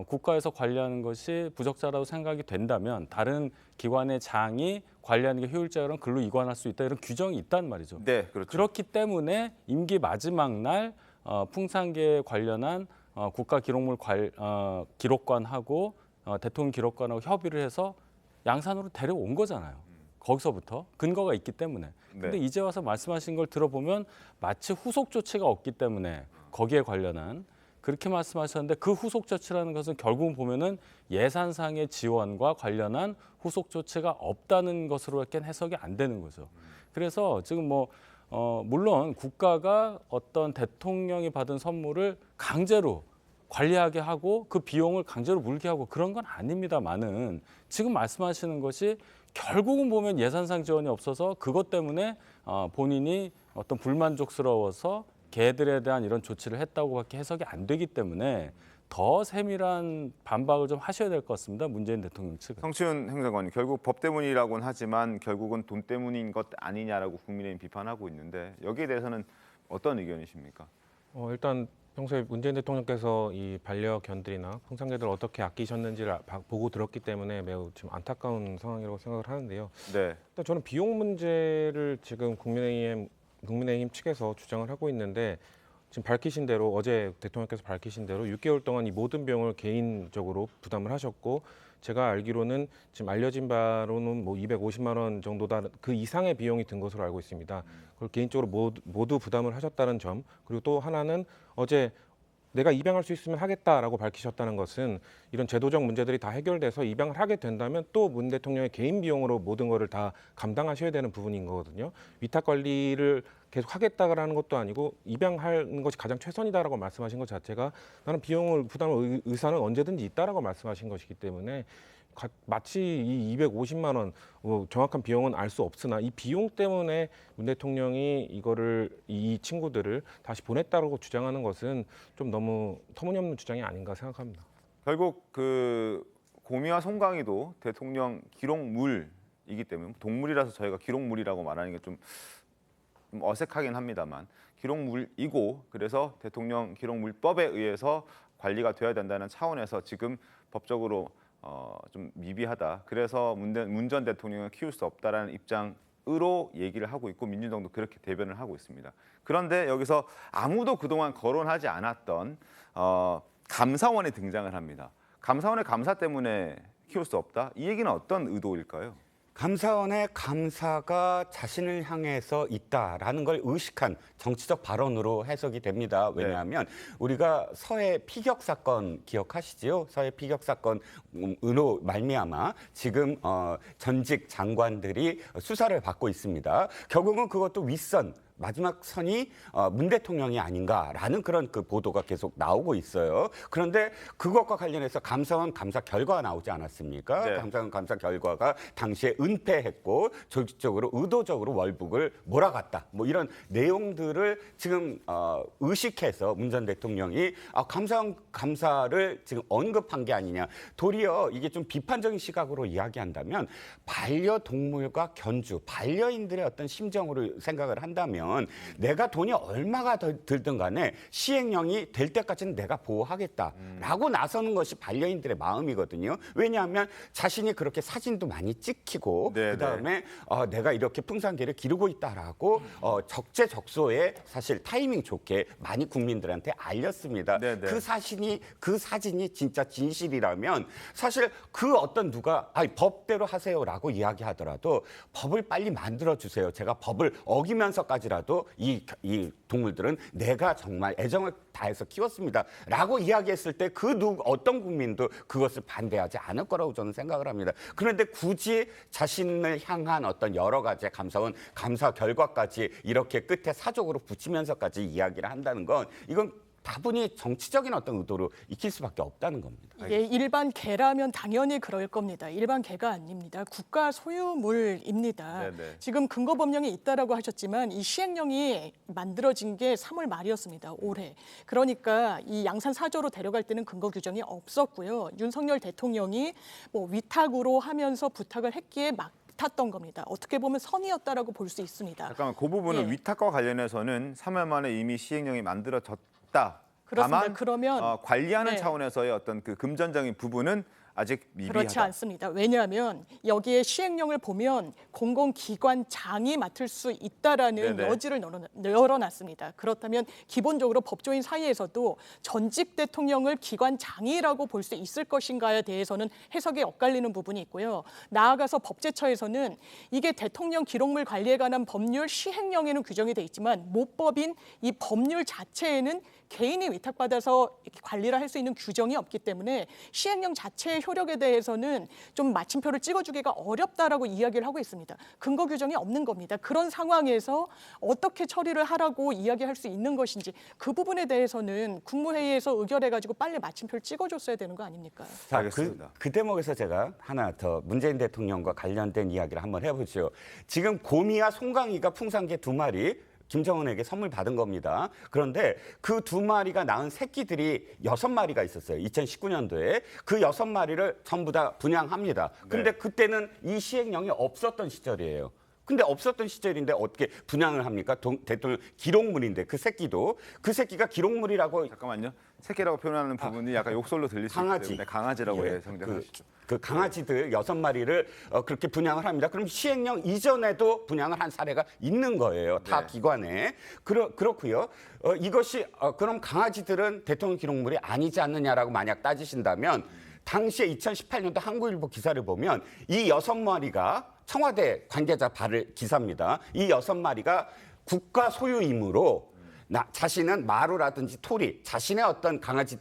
국가에서 관리하는 것이 부적절하다고 생각이 된다면 다른 기관의 장이 관리하는 게 효율적으로 글로 이관할 수 있다 이런 규정이 있단 말이죠. 네, 그렇죠. 그렇기 때문에 임기 마지막 날 풍산개에 관련한 국가기록물 기록관하고 대통령 기록관하고 협의를 해서 양산으로 데려온 거잖아요. 거기서부터 근거가 있기 때문에. 근데 이제 와서 말씀하신 걸 들어보면 마치 후속 조치가 없기 때문에 거기에 관련한 그렇게 말씀하셨는데 그 후속 조치라는 것은 결국은 보면은 예산상의 지원과 관련한 후속 조치가 없다는 것으로밖에 해석이 안 되는 거죠. 그래서 지금 물론 국가가 어떤 대통령이 받은 선물을 강제로 관리하게 하고 그 비용을 강제로 물게 하고 그런 건 아닙니다만은 지금 말씀하시는 것이 결국은 보면 예산상 지원이 없어서 그것 때문에 본인이 어떤 불만족스러워서 개들에 대한 이런 조치를 했다고밖에 해석이 안 되기 때문에 더 세밀한 반박을 좀 하셔야 될 것 같습니다. 문재인 대통령 측은. 성춘 행정관님, 결국 법 때문이라고는 하지만 결국은 돈 때문인 것 아니냐라고 국민의힘 비판하고 있는데 여기에 대해서는 어떤 의견이십니까? 일단 평소에 문재인 대통령께서 이 반려견들이나 풍산개들 어떻게 아끼셨는지를 보고 들었기 때문에 매우 지금 안타까운 상황이라고 생각을 하는데요. 네. 일단 저는 비용 문제를 지금 국민의힘 측에서 주장을 하고 있는데 지금 밝히신 대로 어제 대통령께서 밝히신 대로 6개월 동안 이 모든 비용을 개인적으로 부담을 하셨고 제가 알기로는 지금 알려진 바로는 250만 원 정도다 그 이상의 비용이 든 것으로 알고 있습니다. 그걸 개인적으로 모두 부담을 하셨다는 점 그리고 또 하나는 어제 내가 입양할 수 있으면 하겠다라고 밝히셨다는 것은 이런 제도적 문제들이 다 해결돼서 입양을 하게 된다면 또 문 대통령의 개인 비용으로 모든 거를 다 감당하셔야 되는 부분인 거거든요. 위탁 관리를 계속 하겠다라는 것도 아니고 입양하는 것이 가장 최선이다라고 말씀하신 것 자체가 나는 비용을 부담할 의사는 언제든지 있다라고 말씀하신 것이기 때문에 마치 이 250만 원 정확한 비용은 알 수 없으나 이 비용 때문에 문 대통령이 이 친구들을 다시 보냈다고 주장하는 것은 좀 너무 터무니없는 주장이 아닌가 생각합니다. 결국 그 고미와 송강이도 대통령 기록물이기 때문에 동물이라서 저희가 기록물이라고 말하는 게 좀 어색하긴 합니다만 기록물이고 그래서 대통령 기록물법에 의해서 관리가 되어야 된다는 차원에서 지금 법적으로 좀 미비하다. 그래서 문 전 대통령을 키울 수 없다라는 입장으로 얘기를 하고 있고 민주당도 그렇게 대변을 하고 있습니다. 그런데 여기서 아무도 그동안 거론하지 않았던 감사원이 등장을 합니다. 감사원의 감사 때문에 키울 수 없다? 이 얘기는 어떤 의도일까요? 감사원의 감사가 자신을 향해서 있다라는 걸 의식한 정치적 발언으로 해석이 됩니다. 왜냐하면 우리가 서해 피격 사건 기억하시지요? 서해 피격 사건으로 말미암아 지금 전직 장관들이 수사를 받고 있습니다. 결국은 그것도 윗선 마지막 선이 문 대통령이 아닌가라는 그런 그 보도가 계속 나오고 있어요. 그런데 그것과 관련해서 감사원 감사 결과가 나오지 않았습니까? 네. 감사원 감사 결과가 당시에 은폐했고 조직적으로 의도적으로 월북을 몰아갔다. 뭐 이런 내용들을 지금 의식해서 문 전 대통령이 감사원 감사를 지금 언급한 게 아니냐. 도리어 이게 좀 비판적인 시각으로 이야기한다면 반려동물과 견주, 반려인들의 어떤 심정으로 생각을 한다면 내가 돈이 얼마가 들든 간에 시행령이 될 때까지는 내가 보호하겠다라고 나서는 것이 반려인들의 마음이거든요. 왜냐하면 자신이 그렇게 사진도 많이 찍히고 그다음에 내가 이렇게 풍산개를 기르고 있다라고 적재적소에 사실 타이밍 좋게 많이 국민들한테 알렸습니다. 그 사진이 진짜 진실이라면 사실 그 어떤 누가 법대로 하세요라고 이야기하더라도 법을 빨리 만들어 주세요. 제가 법을 어기면서까지라도 이 동물들은 내가 정말 애정을 다해서 키웠습니다라고 이야기했을 때 어떤 국민도 그것을 반대하지 않을 거라고 저는 생각을 합니다. 그런데 굳이 자신을 향한 어떤 여러 가지 감사원 감사 결과까지 이렇게 끝에 사족으로 붙이면서까지 이야기를 한다는 건 이건 다분히 정치적인 어떤 의도로 익힐 수밖에 없다는 겁니다. 이게 일반 개라면 당연히 그럴 겁니다. 일반 개가 아닙니다. 국가 소유물입니다. 네네. 지금 근거 법령이 있다라고 하셨지만 이 시행령이 만들어진 게 3월 말이었습니다. 올해. 그러니까 이 양산 4조로 데려갈 때는 근거 규정이 없었고요. 윤석열 대통령이 뭐 위탁으로 하면서 부탁을 했기에 탔던 겁니다. 어떻게 보면 선의였다라고 볼 수 있습니다. 잠깐만 그 부분은 위탁과 관련해서는 3월 만에 이미 시행령이 만들어졌다. 그렇습니다. 다만 그러면 관리하는 차원에서의 어떤 그 금전적인 부분은 아직 미비하다. 그렇지 않습니다. 왜냐하면 여기에 시행령을 보면 공공기관장이 맡을 수 있다라는 네네. 여지를 열어놨습니다. 그렇다면 기본적으로 법조인 사이에서도 전직 대통령을 기관장이라고 볼 수 있을 것인가에 대해서는 해석이 엇갈리는 부분이 있고요. 나아가서 법제처에서는 이게 대통령 기록물 관리에 관한 법률 시행령에는 규정이 돼 있지만 모법인 이 법률 자체에는 개인이 위탁받아서 관리를 할 수 있는 규정이 없기 때문에 시행령 자체의 효력에 대해서는 좀 마침표를 찍어주기가 어렵다라고 이야기를 하고 있습니다. 근거 규정이 없는 겁니다. 그런 상황에서 어떻게 처리를 하라고 이야기할 수 있는 것인지 그 부분에 대해서는 국무회의에서 의결해가지고 빨리 마침표를 찍어줬어야 되는 거 아닙니까? 자, 그 대목에서 제가 하나 더 문재인 대통령과 관련된 이야기를 한번 해보죠. 지금 고미와 송강이가 풍산개 2마리 김정은에게 선물 받은 겁니다. 그런데 그 2마리가 낳은 새끼들이 6마리가 있었어요. 2019년도에 그 6마리를 전부 다 분양합니다. 근데 그때는 이 시행령이 없었던 시절이에요. 근데 없었던 시절인데 어떻게 분양을 합니까? 대통령 기록물인데 그 새끼가 기록물이라고 잠깐만요. 새끼라고 표현하는 부분이 약간 욕설로 들릴 수 있기 때문에 강아지라고 정정하시죠. 그 강아지들 6마리를 그렇게 분양을 합니다. 그럼 시행령 이전에도 분양을 한 사례가 있는 거예요. 타 기관에. 그렇고요. 이것이 그럼 강아지들은 대통령 기록물이 아니지 않느냐라고 만약 따지신다면 당시에 2018년도 한국일보 기사를 보면 이 6마리가 청와대 관계자 발을 기사입니다. 이 6마리가 국가 소유이므로 자신은 마루라든지 토리, 자신의 어떤 강아지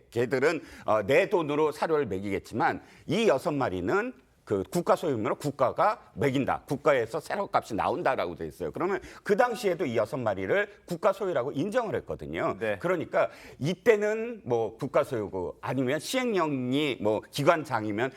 개들은 내 돈으로 사료를 먹이겠지만 이 6마리는 그 국가 소유물은 국가가 매긴다. 국가에서 세력값이 나온다라고 돼 있어요. 그러면 그 당시에도 이 6마리를 국가 소유라고 인정을 했거든요. 네. 그러니까 이때는 뭐 국가 소유고 아니면 시행령이 뭐 기관장이면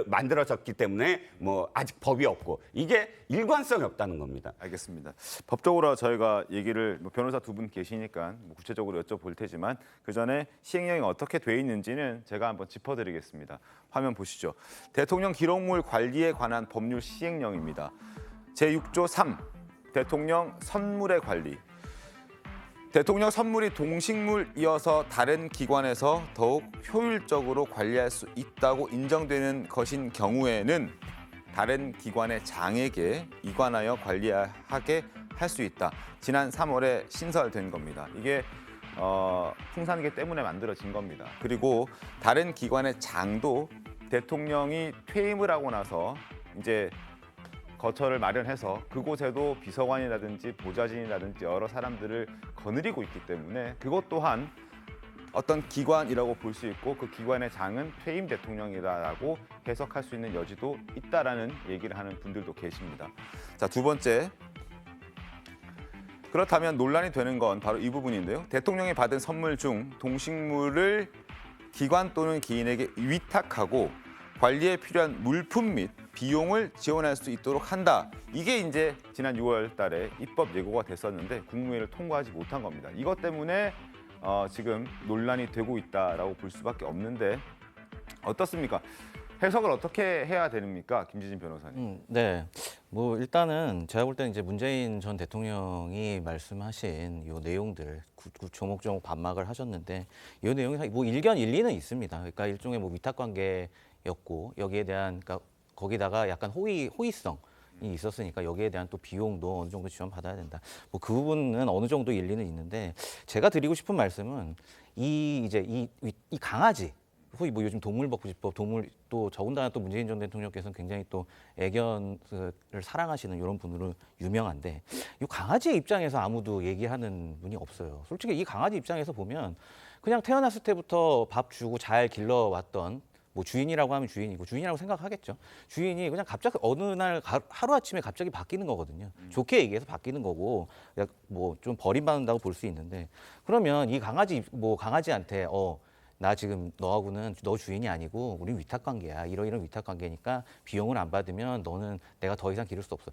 만들어졌기 때문에 뭐 아직 법이 없고 이게 일관성이 없다는 겁니다. 알겠습니다. 법적으로 저희가 얘기를 뭐 변호사 두 분 계시니까 뭐 구체적으로 여쭤볼 테지만 그 전에 시행령이 어떻게 돼 있는지는 제가 한번 짚어드리겠습니다. 화면 보시죠. 대통령 기록물 관리에 관한 법률 시행령입니다. 제6조 3 대통령 선물의 관리. 대통령 선물이 동식물이어서 다른 기관에서 더욱 효율적으로 관리할 수 있다고 인정되는 것인 경우에는 다른 기관의 장에게 이관하여 관리하게 할 수 있다. 지난 3월에 신설된 겁니다. 이게 풍산계 때문에 만들어진 겁니다. 그리고 다른 기관의 장도 대통령이 퇴임을 하고 나서 이제 거처를 마련해서 그곳에도 비서관이라든지 보좌진이라든지 여러 사람들을 거느리고 있기 때문에 그것 또한 어떤 기관이라고 볼 수 있고 그 기관의 장은 퇴임 대통령이다라고 해석할 수 있는 여지도 있다라는 얘기를 하는 분들도 계십니다. 자, 두 번째. 그렇다면 논란이 되는 건 바로 이 부분인데요. 대통령이 받은 선물 중 동식물을 기관 또는 개인에게 위탁하고 관리에 필요한 물품 및 비용을 지원할 수 있도록 한다. 이게 이제 지난 6월 달에 입법 예고가 됐었는데 국무회의를 통과하지 못한 겁니다. 이것 때문에 지금 논란이 되고 있다라고 볼 수밖에 없는데 어떻습니까? 해석을 어떻게 해야 됩니까, 김지진 변호사님? 네, 뭐 일단은 제가 볼 때는 이제 문재인 전 대통령이 말씀하신 요 내용들 조목조목 반박을 하셨는데 이 내용이 뭐 일견 일리는 있습니다. 그러니까 일종의 뭐 위탁 관계였고 여기에 대한 그러니까 거기다가 약간 호의성이 있었으니까 여기에 대한 또 비용도 어느 정도 지원받아야 된다. 뭐 그 부분은 어느 정도 일리는 있는데 제가 드리고 싶은 말씀은 이 강아지. 소위 뭐 요즘 동물복지법, 동물 또 더군다나 또 문재인 전 대통령께서는 굉장히 또 애견을 사랑하시는 이런 분으로 유명한데 이 강아지의 입장에서 아무도 얘기하는 분이 없어요. 솔직히 이 강아지 입장에서 보면 그냥 태어났을 때부터 밥 주고 잘 길러왔던 뭐 주인이라고 하면 주인이고 주인이라고 생각하겠죠. 주인이 그냥 갑자기 어느 날 하루아침에 갑자기 바뀌는 거거든요. 좋게 얘기해서 바뀌는 거고 뭐 좀 버림받는다고 볼 수 있는데 그러면 이 강아지한테 나 지금 너하고는 너 주인이 아니고 우리 위탁 관계야. 이런 위탁 관계니까 비용을 안 받으면 너는 내가 더 이상 기를 수 없어.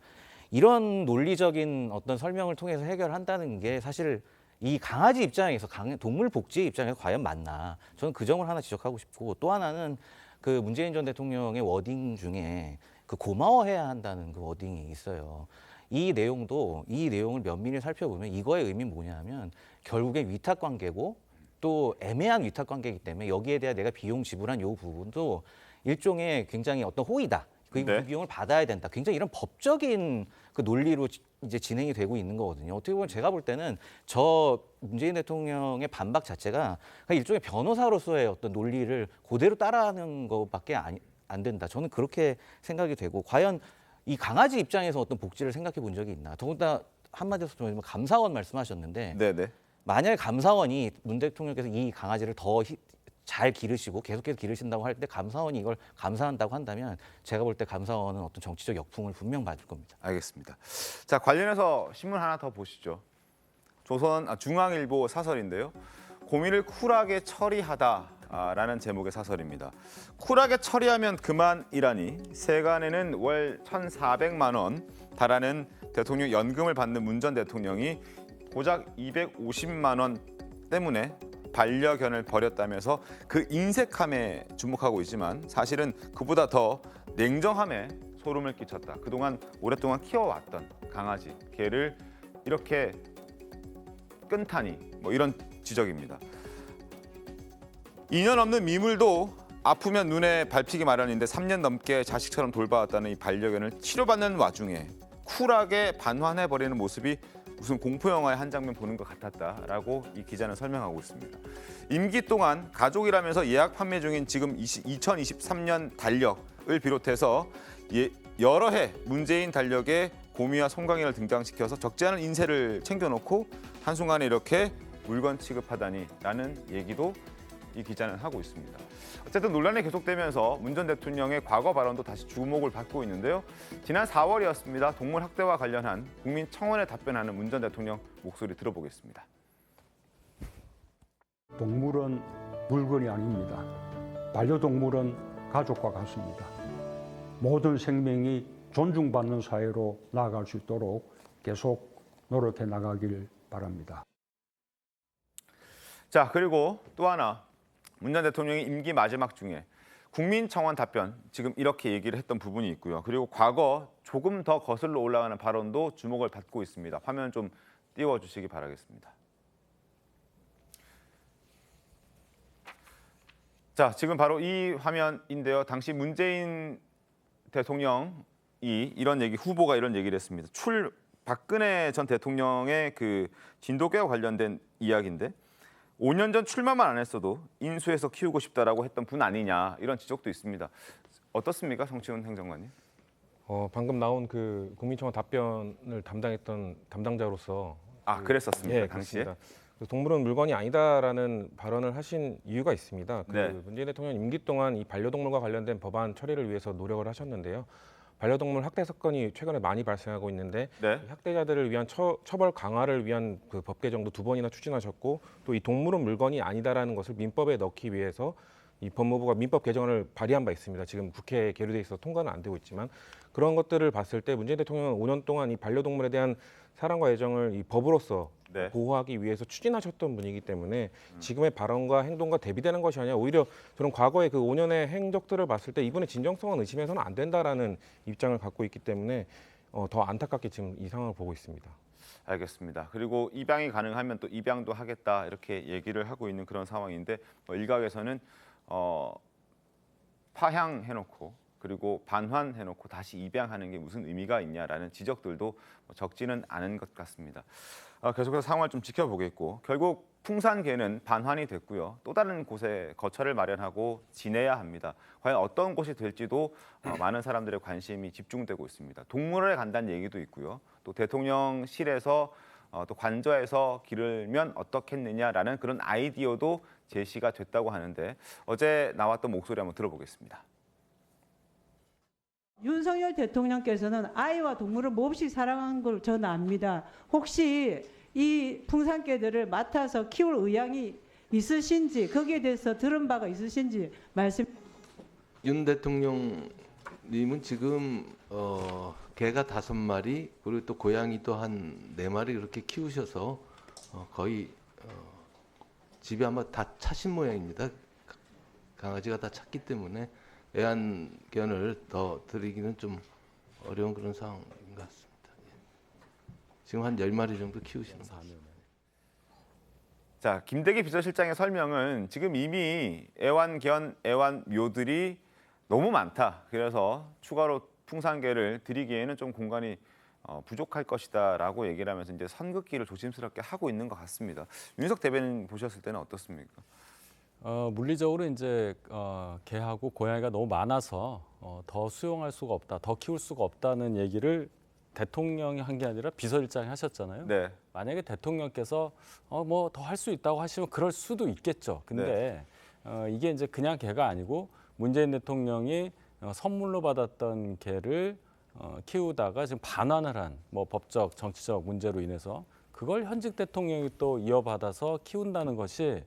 이런 논리적인 어떤 설명을 통해서 해결한다는 게 사실 이 강아지 입장에서 동물 복지 입장에서 과연 맞나? 저는 그 점을 하나 지적하고 싶고 또 하나는 그 문재인 전 대통령의 워딩 중에 그 고마워해야 한다는 그 워딩이 있어요. 이 내용을 면밀히 살펴보면 이거의 의미는 뭐냐면 결국에 위탁 관계고 또 애매한 위탁 관계이기 때문에 여기에 대한 내가 비용 지불한 요 부분도 일종의 굉장히 어떤 호의다. 그리고 그 비용을 받아야 된다. 굉장히 이런 법적인 그 논리로 이제 진행이 되고 있는 거거든요. 어떻게 보면 제가 볼 때는 저 문재인 대통령의 반박 자체가 일종의 변호사로서의 어떤 논리를 그대로 따라하는 것밖에 안 된다. 저는 그렇게 생각이 되고 과연 이 강아지 입장에서 어떤 복지를 생각해 본 적이 있나. 더군다나 한마디로 좀 감사원 말씀하셨는데 네네. 만약에 감사원이 문 대통령께서 이 강아지를 더 잘 기르시고 계속해서 기르신다고 할 때 감사원이 이걸 감사한다고 한다면 제가 볼 때 감사원은 어떤 정치적 역풍을 분명 맞을 겁니다. 알겠습니다. 자, 관련해서 신문 하나 더 보시죠. 중앙일보 사설인데요. 고민을 쿨하게 처리하다라는 제목의 사설입니다. 쿨하게 처리하면 그만이라니 세간에는 월 1,400만 원 달하는 대통령 연금을 받는 문 전 대통령이 고작 250만 원 때문에 반려견을 버렸다면서 그 인색함에 주목하고 있지만 사실은 그보다 더 냉정함에 소름을 끼쳤다. 그동안 오랫동안 키워왔던 강아지, 개를 이렇게 끈타니 뭐 이런 지적입니다. 2년 없는 미물도 아프면 눈에 밟히기 마련인데 3년 넘게 자식처럼 돌봐왔다는 이 반려견을 치료받는 와중에 쿨하게 반환해버리는 모습이 무슨 공포영화의 한 장면 보는 것 같았다라고 이 기자는 설명하고 있습니다. 임기 동안 가족이라면서 예약 판매 중인 지금 2023년 달력을 비롯해서 여러 해 문재인 달력에 고미와 송강이를 등장시켜서 적지 않은 인세를 챙겨놓고 한순간에 이렇게 물건 취급하다니라는 얘기도 이 기자는 하고 있습니다. 어쨌든 논란이 계속되면서 문 전 대통령의 과거 발언도 다시 주목을 받고 있는데요. 지난 4월이었습니다. 동물 학대와 관련한 국민청원에 답변하는 문 전 대통령 목소리 들어보겠습니다. 동물은 물건이 아닙니다. 반려동물은 가족과 같습니다. 모든 생명이 존중받는 사회로 나아갈 수 있도록 계속 노력해 나가길 바랍니다. 자, 그리고 또 하나 문 전 대통령이 임기 마지막 중에 국민청원 답변 지금 이렇게 얘기를 했던 부분이 있고요. 그리고 과거 조금 더 거슬러 올라가는 발언도 주목을 받고 있습니다. 화면 좀 띄워주시기 바라겠습니다. 자, 지금 바로 이 화면인데요. 당시 문재인 대통령이 이런 얘기, 후보가 이런 얘기를 했습니다. 박근혜 전 대통령의 그 진돗개와 관련된 이야기인데 5년 전 출마만 안 했어도 인수해서 키우고 싶다라고 했던 분 아니냐 이런 지적도 있습니다. 어떻습니까, 성치훈 행정관님? 방금 나온 그 국민청원 답변을 담당했던 담당자로서 그랬었습니까, 예, 당시에? 그렇습니다. 동물은 물건이 아니다라는 발언을 하신 이유가 있습니다. 네. 문재인 대통령 임기 동안 이 반려동물과 관련된 법안 처리를 위해서 노력을 하셨는데요. 반려동물 학대 사건이 최근에 많이 발생하고 있는데 네. 학대자들을 위한 처벌 강화를 위한 그 법 개정도 2번이나 추진하셨고 또 이 동물은 물건이 아니다라는 것을 민법에 넣기 위해서 이 법무부가 민법 개정안을 발의한 바 있습니다. 지금 국회에 계류돼 있어서 통과는 안 되고 있지만 그런 것들을 봤을 때 문재인 대통령은 5년 동안 이 반려동물에 대한 사랑과 애정을 이 법으로서 보호하기 위해서 추진하셨던 분이기 때문에 지금의 발언과 행동과 대비되는 것이 아니라 오히려 저는 과거의 그 5년의 행적들을 봤을 때 이분의 진정성은 의심해서는 안 된다라는 입장을 갖고 있기 때문에 더 안타깝게 지금 이 상황을 보고 있습니다. 알겠습니다. 그리고 입양이 가능하면 또 입양도 하겠다 이렇게 얘기를 하고 있는 그런 상황인데 일각에서는 파향해놓고 그리고 반환해놓고 다시 입양하는 게 무슨 의미가 있냐라는 지적들도 적지는 않은 것 같습니다. 계속해서 상황을 좀 지켜보겠고 결국 풍산개는 반환이 됐고요. 또 다른 곳에 거처를 마련하고 지내야 합니다. 과연 어떤 곳이 될지도 많은 사람들의 관심이 집중되고 있습니다. 동물원에 간다는 얘기도 있고요. 또 대통령실에서 또 관저에서 기르면 어떻겠느냐라는 그런 아이디어도 제시가 됐다고 하는데 어제 나왔던 목소리 한번 들어보겠습니다. 윤석열 대통령께서는 아이와 동물을 몹시 사랑한 걸 저는 압니다. 혹시 이 풍산개들을 맡아서 키울 의향이 있으신지 거기에 대해서 들은 바가 있으신지 말씀. 윤 대통령님은 지금 개가 5마리 그리고 또 고양이도 한 4마리 그렇게 키우셔서 거의 집이 아마 다 차신 모양입니다. 강아지가 다 찼기 때문에 애완견을 더 드리기는 좀 어려운 그런 상황인 것 같습니다. 지금 한 10마리 정도 키우시는 것 같습니다. 자, 김대기 비서실장의 설명은 지금 이미 애완견, 애완묘들이 너무 많다. 그래서 추가로 풍산개를 드리기에는 좀 공간이 부족할 것이다라고 얘기를 하면서 이제 선긋기를 조심스럽게 하고 있는 것 같습니다. 윤석 대변인 보셨을 때는 어떻습니까? 물리적으로 이제 개하고 고양이가 너무 많아서 더 수용할 수가 없다, 더 키울 수가 없다는 얘기를 대통령이 한 게 아니라 비서실장이 하셨잖아요. 네. 만약에 대통령께서 뭐 더 할 수 있다고 하시면 그럴 수도 있겠죠. 근데 이게 이제 그냥 개가 아니고 문재인 대통령이 선물로 받았던 개를 키우다가 지금 반환을 한 뭐 법적, 정치적 문제로 인해서 그걸 현직 대통령이 또 이어받아서 키운다는 것이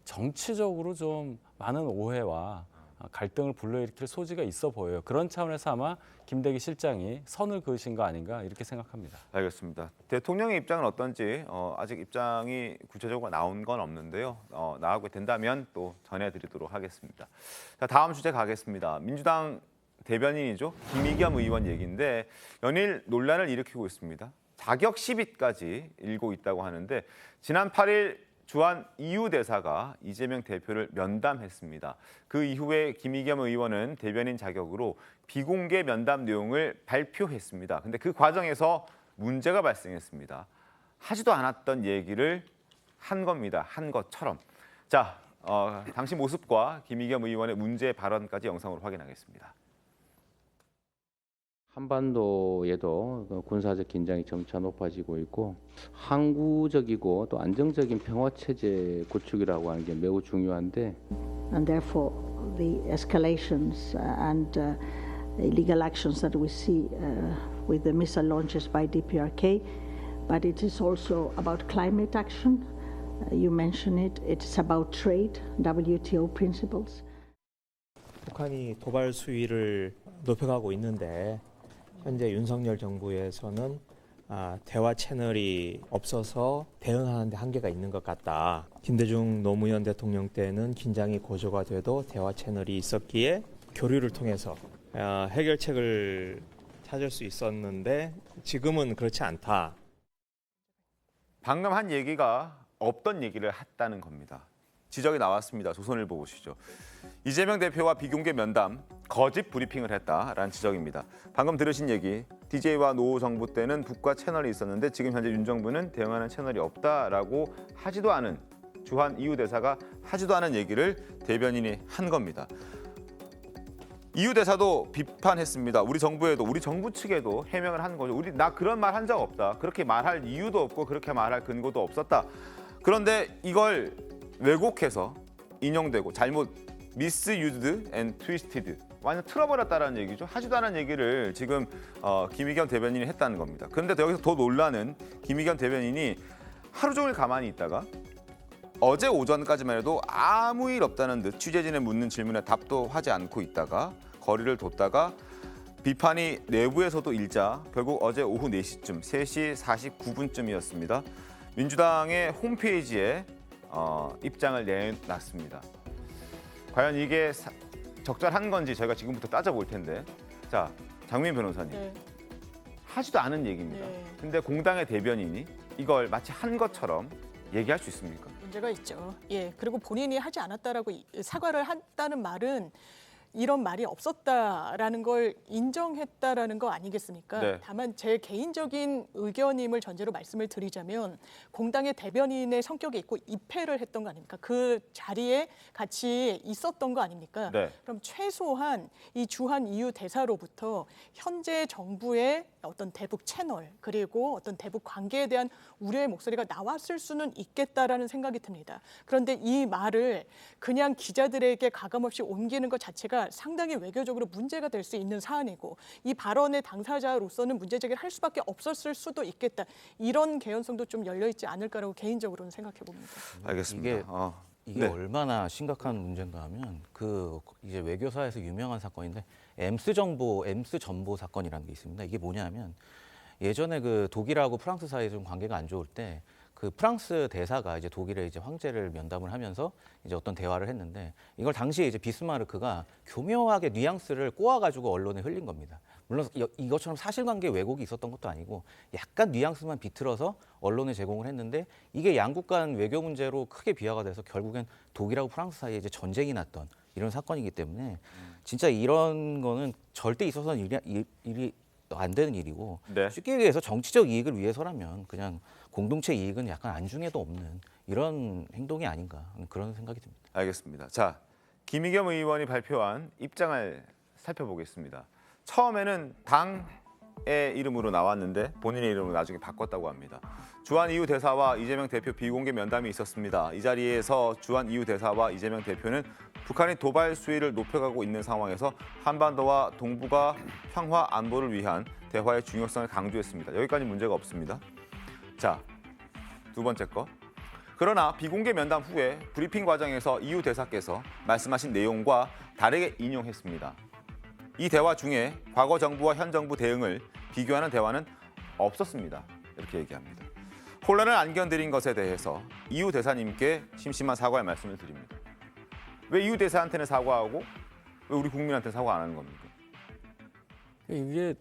정치적으로 좀 많은 오해와 갈등을 불러일으킬 소지가 있어 보여요. 그런 차원에서 아마 김대기 실장이 선을 그으신 거 아닌가 이렇게 생각합니다. 알겠습니다. 대통령의 입장은 어떤지 아직 입장이 구체적으로 나온 건 없는데요. 나오게 된다면 또 전해드리도록 하겠습니다. 자, 다음 주제 가겠습니다. 민주당 대변인이죠. 김의겸 의원 얘기인데 연일 논란을 일으키고 있습니다. 자격 시비까지 일고 있다고 하는데 지난 8일 주한 EU 대사가 이재명 대표를 면담했습니다. 그 이후에 김의겸 의원은 대변인 자격으로 비공개 면담 내용을 발표했습니다. 근데 그 과정에서 문제가 발생했습니다. 하지도 않았던 얘기를 한 겁니다. 한 것처럼. 자, 당시 모습과 김의겸 의원의 문제 발언까지 영상으로 확인하겠습니다. 한반도에도 군사적 긴장이 점차 높아지고 있고 항구적이고 또 안정적인 평화 체제 구축이라고 하는 게 매우 중요한데 And therefore the escalations and illegal actions that we see with the missile launches by DPRK, but it is also about climate action. You mentioned it. It's about trade, WTO principles. 북한이 도발 수위를 높여가고 있는데 현재 윤석열 정부에서는 대화 채널이 없어서 대응하는 데 한계가 있는 것 같다. 김대중 노무현 대통령 때는 긴장이 고조가 돼도 대화 채널이 있었기에 교류를 통해서 해결책을 찾을 수 있었는데 지금은 그렇지 않다. 방금 한 얘기가 없던 얘기를 했다는 겁니다. 지적이 나왔습니다. 조선일보 보시죠. 이재명 대표와 비공개 면담, 거짓 브리핑을 했다라는 지적입니다. 방금 들으신 얘기, DJ와 노 정부 때는 북과 채널이 있었는데 지금 현재 윤 정부는 대응하는 채널이 없다라고 하지도 않은 주한 EU 대사가 하지도 않은 얘기를 대변인이 한 겁니다. EU 대사도 비판했습니다. 우리 정부에도, 우리 정부 측에도 해명을 한 거죠. 나 그런 말 한 적 없다. 그렇게 말할 이유도 없고 그렇게 말할 근거도 없었다. 그런데 이걸 왜곡해서 인용되고 잘못 미스유즈드 앤 트위스티드 완전 틀어버렸다라는 얘기죠. 하지도 않은 얘기를 지금 김의겸 대변인이 했다는 겁니다. 그런데 여기서 더 놀라는 김의겸 대변인이 하루 종일 가만히 있다가 어제 오전까지만 해도 아무 일 없다는 듯 취재진의 묻는 질문에 답도 하지 않고 있다가 거리를 뒀다가 비판이 내부에서도 일자 결국 어제 오후 4시쯤 3시 49분쯤이었습니다. 민주당의 홈페이지에 입장을 내놨습니다. 과연 이게 적절한 건지 저희가 지금부터 따져볼 텐데 자, 장민 변호사님. 네. 하지도 않은 얘기입니다. 네. 근데 공당의 대변인이 이걸 마치 한 것처럼 얘기할 수 있습니까? 문제가 있죠. 예, 그리고 본인이 하지 않았다라고 사과를 했다는 말은 이런 말이 없었다라는 걸 인정했다라는 거 아니겠습니까? 네. 다만 제 개인적인 의견임을 전제로 말씀을 드리자면 공당의 대변인의 성격이 있고 입회를 했던 거 아닙니까? 그 자리에 같이 있었던 거 아닙니까? 네. 그럼 최소한 이 주한 EU 대사로부터 현재 정부의 어떤 대북 채널 그리고 어떤 대북 관계에 대한 우려의 목소리가 나왔을 수는 있겠다라는 생각이 듭니다. 그런데 이 말을 그냥 기자들에게 가감없이 옮기는 것 자체가 상당히 외교적으로 문제가 될 수 있는 사안이고 이 발언의 당사자로서는 문제 제기를 할 수밖에 없었을 수도 있겠다. 이런 개연성도 좀 열려 있지 않을까라고 개인적으로는 생각해 봅니다. 알겠습니다. 이게 네. 얼마나 심각한 문제인가 하면 그 이제 외교사에서 유명한 사건인데 엠스 전보 사건이라는 게 있습니다. 이게 뭐냐면 예전에 그 독일하고 프랑스 사이에 좀 관계가 안 좋을 때 그 프랑스 대사가 이제 독일의 이제 황제를 면담을 하면서 이제 어떤 대화를 했는데 이걸 당시에 이제 비스마르크가 교묘하게 뉘앙스를 꼬아가지고 언론에 흘린 겁니다. 물론 이것처럼 사실관계 왜곡이 있었던 것도 아니고 약간 뉘앙스만 비틀어서 언론에 제공을 했는데 이게 양국 간 외교 문제로 크게 비화가 돼서 결국엔 독일하고 프랑스 사이에 이제 전쟁이 났던 이런 사건이기 때문에 진짜 이런 거는 절대 있어서는 일이 안 되는 일이고 네. 쉽게 얘기해서 정치적 이익을 위해서라면 그냥 공동체 이익은 약간 안중에도 없는 이런 행동이 아닌가 그런 생각이 듭니다. 알겠습니다. 자, 김의겸 의원이 발표한 입장을 살펴보겠습니다. 처음에는 당의 이름으로 나왔는데 본인의 이름으로 나중에 바꿨다고 합니다. 주한 EU 대사와 이재명 대표 비공개 면담이 있었습니다. 이 자리에서 주한 EU 대사와 이재명 대표는 북한이 도발 수위를 높여가고 있는 상황에서 한반도와 동북아 평화 안보를 위한 대화의 중요성을 강조했습니다. 여기까지 문제가 없습니다. 자, 두 번째 거. 그러나 비공개 면담 후에 브리핑 과정에서 EU 대사께서 말씀하신 내용과 다르게 인용했습니다. 이 대화 중에 과거 정부와 현 정부 대응을 비교하는 대화는 없었습니다. 이렇게 얘기합니다. 혼란을 안겨드린 것에 대해서 EU 대사님께 심심한 사과의 말씀을 드립니다. 왜 EU 대사한테는 사과하고 왜 우리 국민한테 사과 안 하는 겁니까? 이게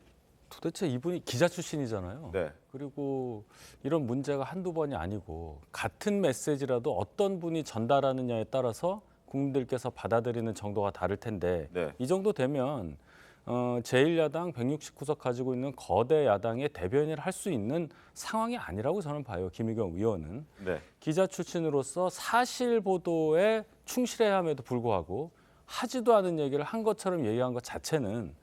도대체 이분이 기자 출신이잖아요. 네. 그리고 이런 문제가 한두 번이 아니고 같은 메시지라도 어떤 분이 전달하느냐에 따라서 국민들께서 받아들이는 정도가 다를 텐데 네. 이 정도 되면 제1야당 169석 가지고 있는 거대 야당의 대변인을 할 수 있는 상황이 아니라고 저는 봐요. 김의겸 의원은. 네. 기자 출신으로서 사실 보도에 충실해야 함에도 불구하고 하지도 않은 얘기를 한 것처럼 얘기한 것 자체는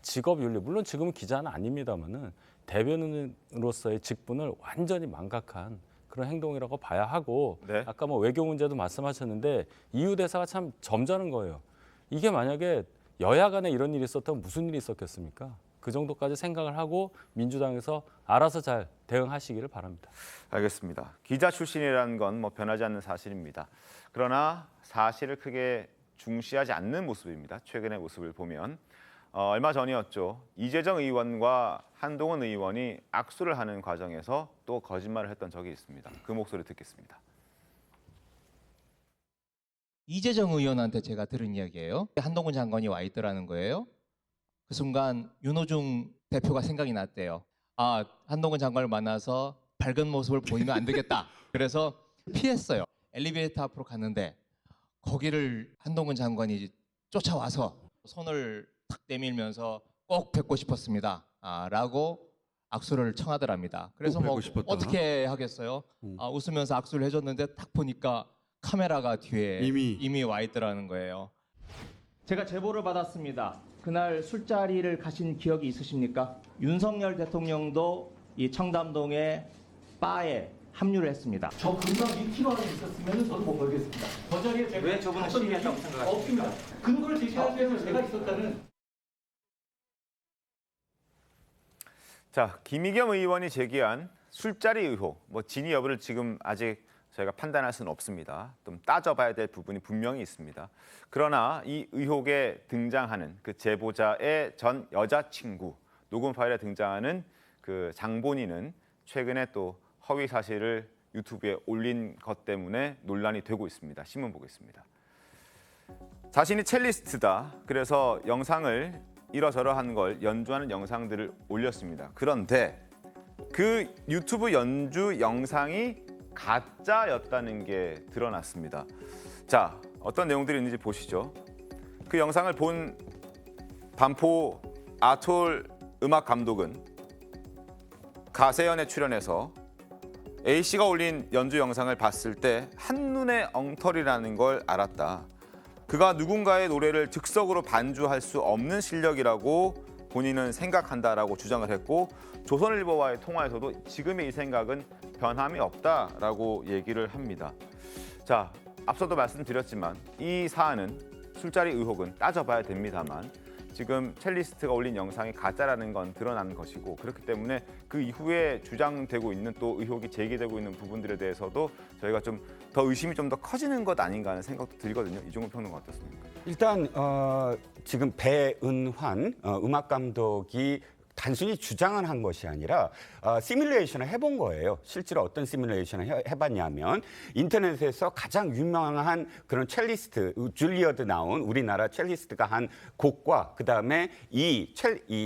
직업 윤리, 물론 지금은 기자는 아닙니다만은 대변인으로서의 직분을 완전히 망각한 그런 행동이라고 봐야 하고 네. 아까 뭐 외교 문제도 말씀하셨는데 이유 대사가 참 점잖은 거예요. 이게 만약에 여야 간에 이런 일이 있었다면 무슨 일이 있었겠습니까? 그 정도까지 생각을 하고 민주당에서 알아서 잘 대응하시기를 바랍니다. 알겠습니다. 기자 출신이라는 건 뭐 변하지 않는 사실입니다. 그러나 사실을 크게 중시하지 않는 모습입니다. 최근의 모습을 보면 얼마 전이었죠. 이재정 의원과 한동훈 의원이 악수를 하는 과정에서 또 거짓말을 했던 적이 있습니다. 그 목소리 듣겠습니다. 이재정 의원한테 제가 들은 이야기예요. 한동훈 장관이 와 있더라는 거예요. 그 순간 윤호중 대표가 생각이 났대요. 아, 한동훈 장관을 만나서 밝은 모습을 보이면 안 되겠다. 그래서 피했어요. 엘리베이터 앞으로 갔는데 거기를 한동훈 장관이 쫓아와서 손을 탁 내밀면서 꼭 뵙고 싶었습니다. 라고 악수를 청하더랍니다. 그래서 뭐 어떻게 하겠어요? 웃으면서 악수를 해줬는데 딱 보니까 카메라가 뒤에 이미 와 있더라는 거예요. 제가 제보를 받았습니다. 그날 술자리를 가신 기억이 있으십니까? 윤석열 대통령도 이 청담동의 바에 합류를 했습니다. 저 금방 2km 안에 있었으면 저도 못 걸겠습니다. 저 자리에 제가 왜 저분은 시위했다고 생각하십니까? 없습니다. 근거를 제시하기 위해서 제가 있었다는. 자, 김의겸 의원이 제기한 술자리 의혹, 뭐 진위 여부를 지금 아직 저희가 판단할 수는 없습니다. 좀 따져봐야 될 부분이 분명히 있습니다. 그러나 이 의혹에 등장하는 그 제보자의 전 여자친구, 녹음 파일에 등장하는 그 장본인은 최근에 또 허위 사실을 유튜브에 올린 것 때문에 논란이 되고 있습니다. 신문 보겠습니다. 자신이 첼리스트다. 그래서 영상을 이러저러한 걸 연주하는 영상들을 올렸습니다. 그런데 그 유튜브 연주 영상이 가짜였다는 게 드러났습니다. 자, 어떤 내용들이 있는지 보시죠. 그 영상을 본 반포 아톨 음악 감독은 가세연에 출연해서 A씨가 올린 연주 영상을 봤을 때 한눈에 엉터리라는 걸 알았다. 그가 누군가의 노래를 즉석으로 반주할 수 없는 실력이라고 본인은 생각한다라고 주장을 했고 조선일보와의 통화에서도 지금의 이 생각은 변함이 없다라고 얘기를 합니다. 자, 앞서도 말씀드렸지만 이 사안은 술자리 의혹은 따져봐야 됩니다만 지금 첼리스트가 올린 영상이 가짜라는 건 드러난 것이고 그렇기 때문에 그 이후에 주장되고 있는 또 의혹이 제기되고 있는 부분들에 대해서도 저희가 좀 더 의심이 좀 더 커지는 것 아닌가 하는 생각도 들거든요. 이종훈 평론가 어떻습니까? 일단 지금 배은환 음악 감독이 단순히 주장을 한 것이 아니라 시뮬레이션을 해본 거예요. 실제로 어떤 시뮬레이션을 해봤냐면 인터넷에서 가장 유명한 그런 첼리스트, 줄리어드 나온 우리나라 첼리스트가 한 곡과 그다음에 이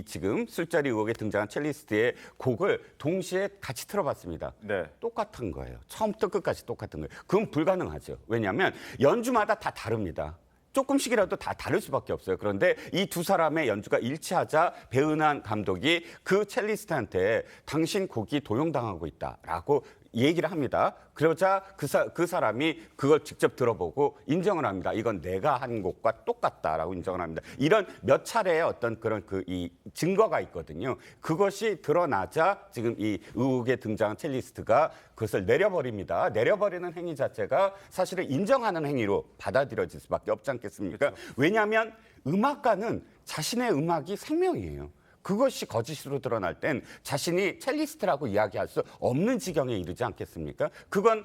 지금 술자리 의혹에 등장한 첼리스트의 곡을 동시에 같이 틀어봤습니다. 네. 똑같은 거예요. 처음부터 끝까지 똑같은 거예요. 그건 불가능하죠. 왜냐하면 연주마다 다 다릅니다. 조금씩이라도 다 다를 수밖에 없어요. 그런데 이 두 사람의 연주가 일치하자 배은환 감독이 그 첼리스트한테 당신 곡이 도용당하고 있다라고 얘기를 합니다. 그러자 그 사람이 그걸 직접 들어보고 인정을 합니다. 이건 내가 한 곡과 똑같다라고 인정을 합니다. 이런 몇 차례의 어떤 그런 이 증거가 있거든요. 그것이 드러나자 지금 이 의혹에 등장한 첼리스트가 그것을 내려버립니다. 내려버리는 행위 자체가 사실은 인정하는 행위로 받아들여질 수밖에 없지 않겠습니까? 그렇죠. 왜냐하면 음악가는 자신의 음악이 생명이에요. 그것이 거짓으로 드러날 땐 자신이 첼리스트라고 이야기할 수 없는 지경에 이르지 않겠습니까? 그건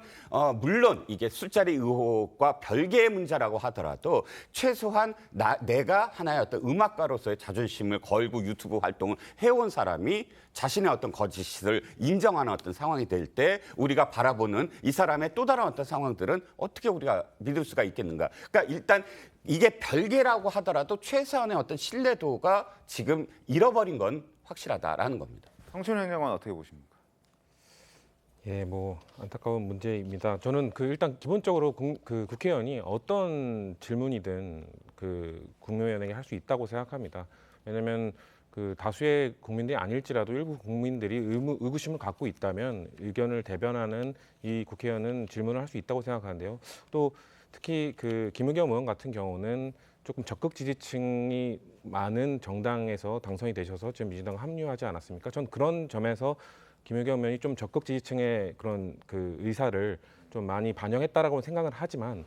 물론 이게 술자리 의혹과 별개의 문제라고 하더라도 최소한 내가 하나의 어떤 음악가로서의 자존심을 걸고 유튜브 활동을 해온 사람이 자신의 어떤 거짓을 인정하는 어떤 상황이 될 때 우리가 바라보는 이 사람의 또 다른 어떤 상황들은 어떻게 우리가 믿을 수가 있겠는가? 그러니까 일단 이게 별개라고 하더라도 최소한의 어떤 신뢰도가 지금 잃어버린 건 확실하다라는 겁니다. 성춘 행정관 어떻게 보십니까? 예, 뭐 안타까운 문제입니다. 저는 일단 기본적으로 국회의원이 어떤 질문이든 국무위원에게 할 수 있다고 생각합니다. 왜냐하면 다수의 국민들이 아닐지라도 일부 국민들이 의구심을 갖고 있다면 의견을 대변하는 이 국회의원은 질문을 할 수 있다고 생각하는데요. 또 특히 김의겸 의원 같은 경우는 조금 적극 지지층이 많은 정당에서 당선이 되셔서 지금 민주당 합류하지 않았습니까? 전 그런 점에서 김의겸 의원이 좀 적극 지지층의 그런 그 의사를 좀 많이 반영했다라고 생각을 하지만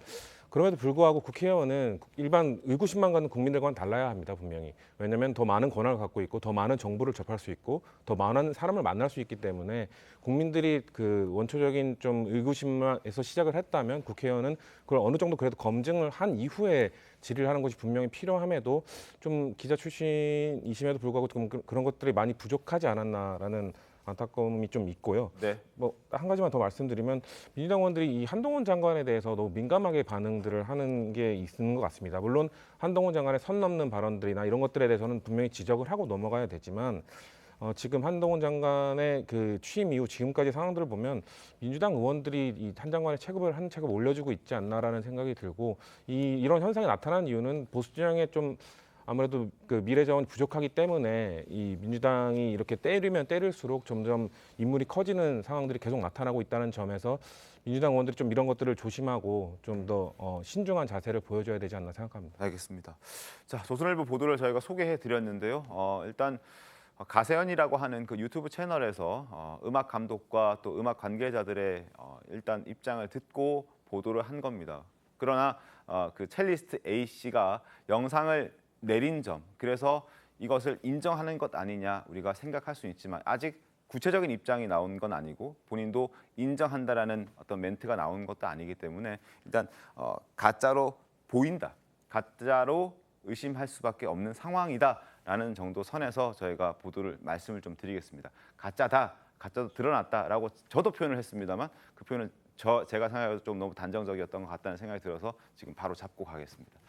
그럼에도 불구하고 국회의원은 일반 의구심만 가는 국민들과는 달라야 합니다, 분명히. 왜냐하면 더 많은 권한을 갖고 있고 더 많은 정보를 접할 수 있고 더 많은 사람을 만날 수 있기 때문에 국민들이 그 원초적인 좀 의구심에서 시작을 했다면 국회의원은 그걸 어느 정도 그래도 검증을 한 이후에 질의를 하는 것이 분명히 필요함에도 좀 기자 출신이심에도 불구하고 좀 그런 것들이 많이 부족하지 않았나라는 안타까움이 좀 있고요. 네. 뭐 한 가지만 더 말씀드리면 민주당 의원들이 이 한동훈 장관에 대해서 너무 민감하게 반응들을 하는 게 있는 것 같습니다. 물론 한동훈 장관의 선 넘는 발언들이나 이런 것들에 대해서는 분명히 지적을 하고 넘어가야 되지만 지금 한동훈 장관의 그 취임 이후 지금까지 상황들을 보면 민주당 의원들이 이 한 장관의 체급을 한 체급 올려주고 있지 않나라는 생각이 들고 이런 현상이 나타난 이유는 보수 진영에 좀 아무래도 그 미래 자원이 부족하기 때문에 이 민주당이 이렇게 때리면 때릴수록 점점 인물이 커지는 상황들이 계속 나타나고 있다는 점에서 민주당 의원들이 좀 이런 것들을 조심하고 좀 더 신중한 자세를 보여줘야 되지 않나 생각합니다. 알겠습니다. 자, 조선일보 보도를 저희가 소개해 드렸는데요. 일단 가세연이라고 하는 그 유튜브 채널에서 음악 감독과 또 음악 관계자들의 일단 입장을 듣고 보도를 한 겁니다. 그러나 그 첼리스트 A 씨가 영상을 내린 점, 그래서 이것을 인정하는 것 아니냐 우리가 생각할 수 있지만 아직 구체적인 입장이 나온 건 아니고 본인도 인정한다라는 어떤 멘트가 나온 것도 아니기 때문에 일단 가짜로 보인다, 가짜로 의심할 수밖에 없는 상황이다라는 정도 선에서 저희가 보도를 말씀을 좀 드리겠습니다. 가짜다, 가짜도 드러났다라고 저도 표현을 했습니다만 그 표현은 제가 생각해도 좀 너무 단정적이었던 것 같다는 생각이 들어서 지금 바로 잡고 가겠습니다.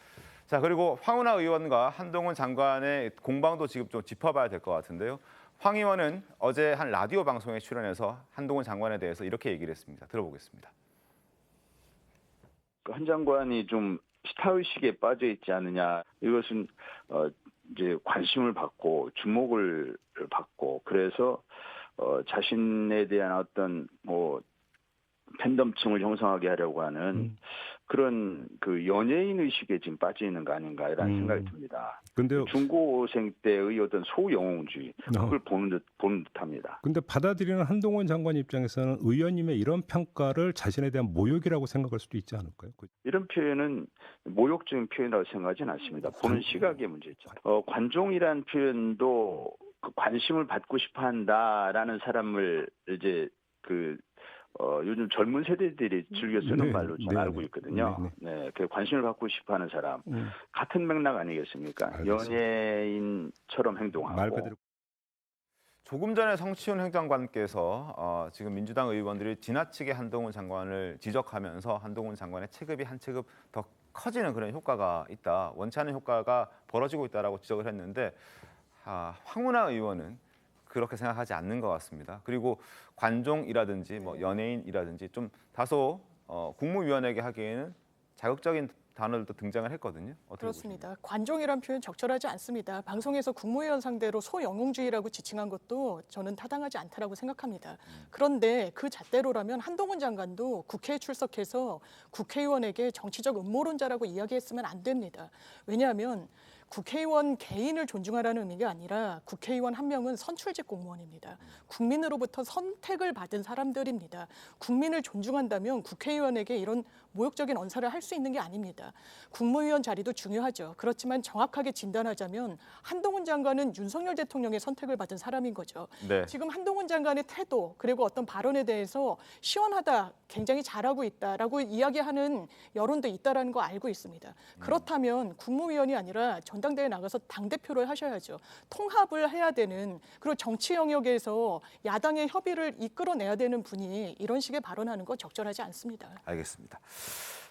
자, 그리고 황운하 의원과 한동훈 장관의 공방도 지금 좀 짚어봐야 될 것 같은데요. 황 의원은 어제 한 라디오 방송에 출연해서 한동훈 장관에 대해서 이렇게 얘기를 했습니다. 들어보겠습니다. 한 장관이 좀 스타의식에 빠져 있지 않느냐. 이것은 이제 관심을 받고 주목을 받고 그래서 자신에 대한 어떤 뭐 팬덤층을 형성하게 하려고 하는 그런 그 연예인 의식에 지금 빠져 있는 거 아닌가라는 생각이 듭니다. 근데 중고생 때의 어떤 소영웅주의 그걸 보는 듯합니다. 근데 받아들이는 한동훈 장관 입장에서는 의원님의 이런 평가를 자신에 대한 모욕이라고 생각할 수도 있지 않을까요? 이런 표현은 모욕적인 표현이라고 생각하지는 않습니다. 보는 시각의 문제죠. 관종이라는 표현도 그 관심을 받고 싶어한다라는 사람을 이제 요즘 젊은 세대들이 즐겨 쓰는 말로 저는 알고 있거든요. 네, 그 관심을 받고 싶어하는 사람 같은 맥락 아니겠습니까? 알겠습니다. 연예인처럼 행동하고. 말 그대로. 조금 전에 성시훈 행정관께서 지금 민주당 의원들이 지나치게 한동훈 장관을 지적하면서 한동훈 장관의 체급이 한 체급 더 커지는 그런 효과가 있다. 원치 않은 효과가 벌어지고 있다라고 지적을 했는데 황운하 의원은 그렇게 생각하지 않는 것 같습니다. 그리고 관종이라든지 뭐 연예인이라든지 좀 다소 국무위원에게 하기에는 자극적인 단어들도 등장을 했거든요. 그렇습니다. 보십니까? 관종이란 표현 적절하지 않습니다. 방송에서 국무위원 상대로 소영웅주의라고 지칭한 것도 저는 타당하지 않다라고 생각합니다. 그런데 그 잣대로라면 한동훈 장관도 국회에 출석해서 국회의원에게 정치적 음모론자라고 이야기했으면 안 됩니다. 왜냐하면 국회의원 개인을 존중하라는 의미가 아니라 국회의원 한 명은 선출직 공무원입니다. 국민으로부터 선택을 받은 사람들입니다. 국민을 존중한다면 국회의원에게 이런 모욕적인 언사를 할 수 있는 게 아닙니다. 국무위원 자리도 중요하죠. 그렇지만 정확하게 진단하자면 한동훈 장관은 윤석열 대통령의 선택을 받은 사람인 거죠. 네. 지금 한동훈 장관의 태도 그리고 어떤 발언에 대해서 시원하다, 굉장히 잘하고 있다라고 이야기하는 여론도 있다라는 거 알고 있습니다. 그렇다면 국무위원이 아니라 전당대회에 나가서 당대표를 하셔야죠. 통합을 해야 되는, 그리고 정치 영역에서 야당의 협의를 이끌어내야 되는 분이 이런 식의 발언하는 거 적절하지 않습니다. 알겠습니다.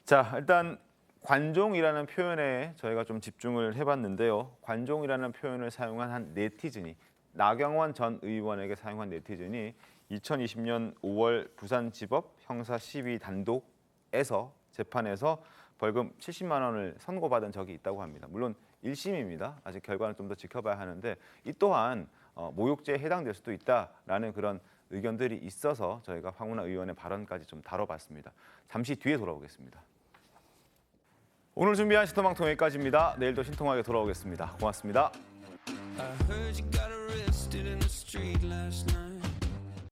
자, 일단 관종이라는 표현에 저희가 좀 집중을 해봤는데요. 관종이라는 표현을 사용한 한 네티즌이, 나경원 전 의원에게 사용한 네티즌이 2020년 5월 부산지법 형사 12 단독에서 재판에서 벌금 70만 원을 선고받은 적이 있다고 합니다. 물론 1심입니다. 아직 결과는 좀 더 지켜봐야 하는데 이 또한 모욕죄에 해당될 수도 있다라는 그런 의견들이 있어서 저희가 황운하 의원의 발언까지 좀 다뤄봤습니다. 잠시 뒤에 돌아오겠습니다. 오늘 준비한 신통방통 여기까지입니다. 내일도 신통하게 돌아오겠습니다. 고맙습니다. I heard you got arrested in the street last night.